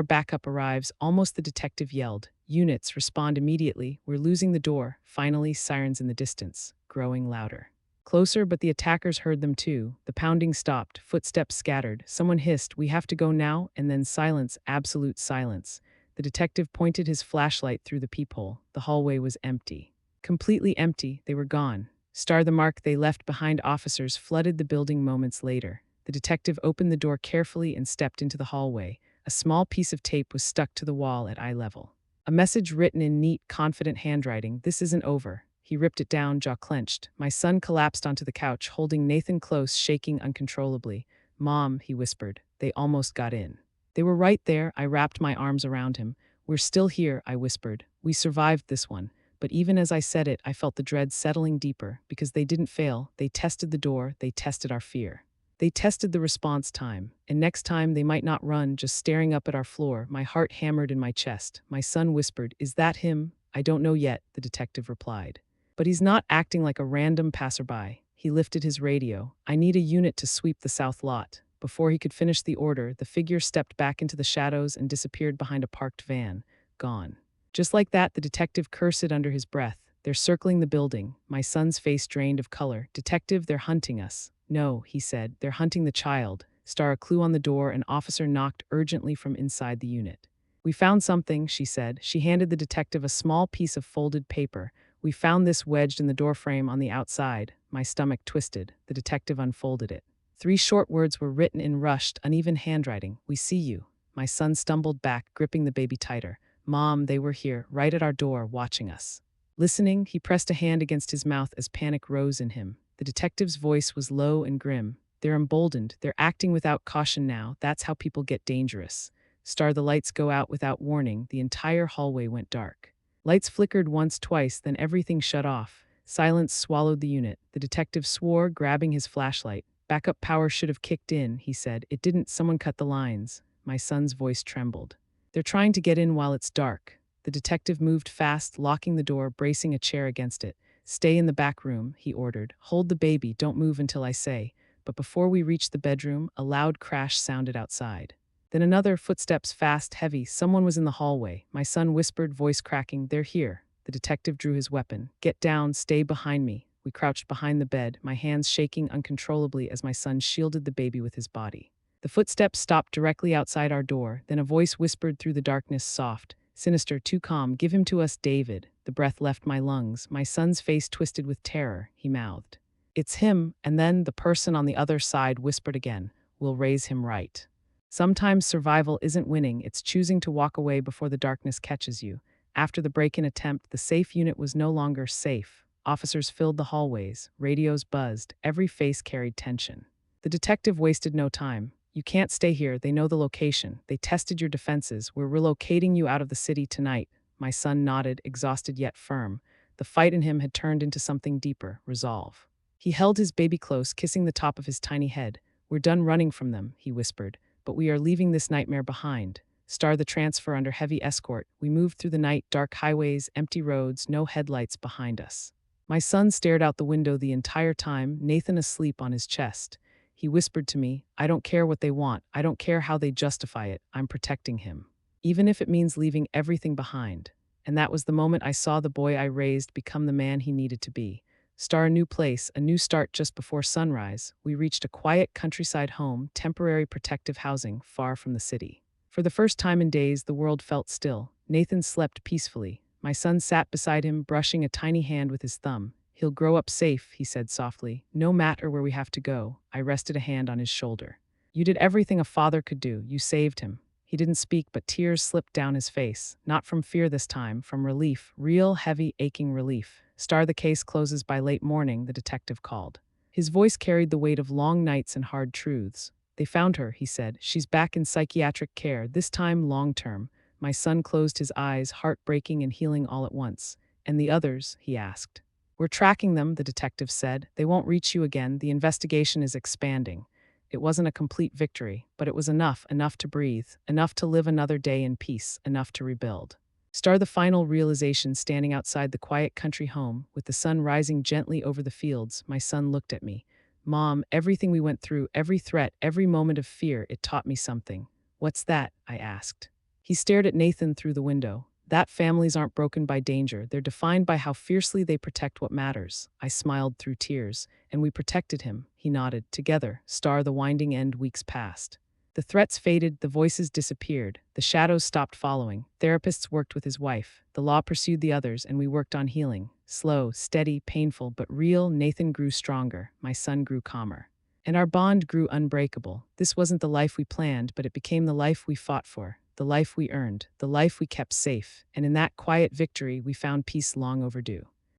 Backup arrives. Almost, the detective yelled. "Units, respond immediately. We're losing the door." Finally, sirens in the distance, growing louder. Closer, but the attackers heard them too. The pounding stopped, footsteps scattered. Someone hissed, "We have to go now," and then silence, absolute silence. The detective pointed his flashlight through the peephole. The hallway was empty. Completely empty, they were gone. The mark they left behind officers flooded the building moments later. The detective opened the door carefully and stepped into the hallway. A small piece of tape was stuck to the wall at eye level. A message written in neat, confident handwriting, "This isn't over." He ripped it down, jaw clenched. My son collapsed onto the couch, holding Nathan close, shaking uncontrollably. "Mom," he whispered, "they almost got in." They were right there. I wrapped my arms around him. "We're still here," I whispered. "We survived this one." But even as I said it, I felt the dread settling deeper, because they didn't fail. They tested the door, they tested our fear. They tested the response time, and next time they might not run, just staring up at our floor. My heart hammered in my chest. My son whispered, "Is that him?" "I don't know yet," the detective replied. "But he's not acting like a random passerby." He lifted his radio. "I need a unit to sweep the south lot." Before he could finish the order, the figure stepped back into the shadows and disappeared behind a parked van. Gone. Just like that, the detective cursed under his breath. "They're circling the building." My son's face drained of color. "Detective, they're hunting us." "No," he said, "they're hunting the child." A clue on the door, an officer knocked urgently from inside the unit. "We found something," she said. She handed the detective a small piece of folded paper. "We found this wedged in the doorframe on the outside." My stomach twisted. The detective unfolded it. 3 short words were written in rushed, uneven handwriting. "We see you." My son stumbled back, gripping the baby tighter. "Mom, they were here, right at our door, watching us." Listening, he pressed a hand against his mouth as panic rose in him. The detective's voice was low and grim. "They're emboldened. They're acting without caution now. That's how people get dangerous." The lights go out without warning. The entire hallway went dark. Lights flickered once, twice, then everything shut off. Silence swallowed the unit. The detective swore, grabbing his flashlight. "Backup power should have kicked in," he said. "It didn't. Someone cut the lines." My son's voice trembled. "They're trying to get in while it's dark." The detective moved fast, locking the door, bracing a chair against it. "Stay in the back room," he ordered. "Hold the baby, don't move until I say." But before we reached the bedroom, a loud crash sounded outside. Then another, footsteps fast, heavy. Someone was in the hallway. My son whispered, voice cracking, "They're here." The detective drew his weapon. "Get down, stay behind me." We crouched behind the bed, my hands shaking uncontrollably as my son shielded the baby with his body. The footsteps stopped directly outside our door, then a voice whispered through the darkness, soft, sinister, too calm. "Give him to us, David." The breath left my lungs. My son's face twisted with terror. He mouthed, "It's him," and then the person on the other side whispered again, "We'll raise him right." Sometimes survival isn't winning, it's choosing to walk away before the darkness catches you. After the break-in attempt, the safe unit was no longer safe. Officers filled the hallways, radios buzzed, every face carried tension. The detective wasted no time. "You can't stay here, they know the location. They tested your defenses. We're relocating you out of the city tonight." My son nodded, exhausted yet firm. The fight in him had turned into something deeper, resolve. He held his baby close, kissing the top of his tiny head. "We're done running from them," he whispered, "but we are leaving this nightmare behind." The transfer under heavy escort. We moved through the night, dark highways, empty roads, no headlights behind us. My son stared out the window the entire time, Nathan asleep on his chest. He whispered to me, "I don't care what they want. I don't care how they justify it. I'm protecting him. Even if it means leaving everything behind." And that was the moment I saw the boy I raised become the man he needed to be. A new place, a new start just before sunrise. We reached a quiet countryside home, temporary protective housing, far from the city. For the first time in days, the world felt still. Nathan slept peacefully. My son sat beside him, brushing a tiny hand with his thumb. "He'll grow up safe," he said softly. "No matter where we have to go." I rested a hand on his shoulder. "You did everything a father could do. You saved him." He didn't speak, but tears slipped down his face. Not from fear this time, from relief. Real, heavy, aching relief. The case closes by late morning," the detective called. His voice carried the weight of long nights and hard truths. "They found her," he said. "She's back in psychiatric care, this time long-term." My son closed his eyes, heart breaking and healing all at once. "And the others?" he asked. "We're tracking them," the detective said. "They won't reach you again. The investigation is expanding." It wasn't a complete victory, but it was enough to breathe, enough to live another day in peace, enough to rebuild. The final realization standing outside the quiet country home, with the sun rising gently over the fields. My son looked at me. "Mom, everything we went through, every threat, every moment of fear, it taught me something." "What's that?" I asked. He stared at Nathan through the window. That families aren't broken by danger, they're defined by how fiercely they protect what matters. I smiled through tears. And we protected him, he nodded. Together, star the winding end. Weeks passed. The threats faded, the voices disappeared, the shadows stopped following. Therapists worked with his wife, the law pursued the others, and we worked on healing. Slow, steady, painful, but real. Nathan grew stronger, my son grew calmer. And our bond grew unbreakable. This wasn't the life we planned, but it became the life we fought for, the life we earned, the life we kept safe. And in that quiet victory, we found peace long overdue.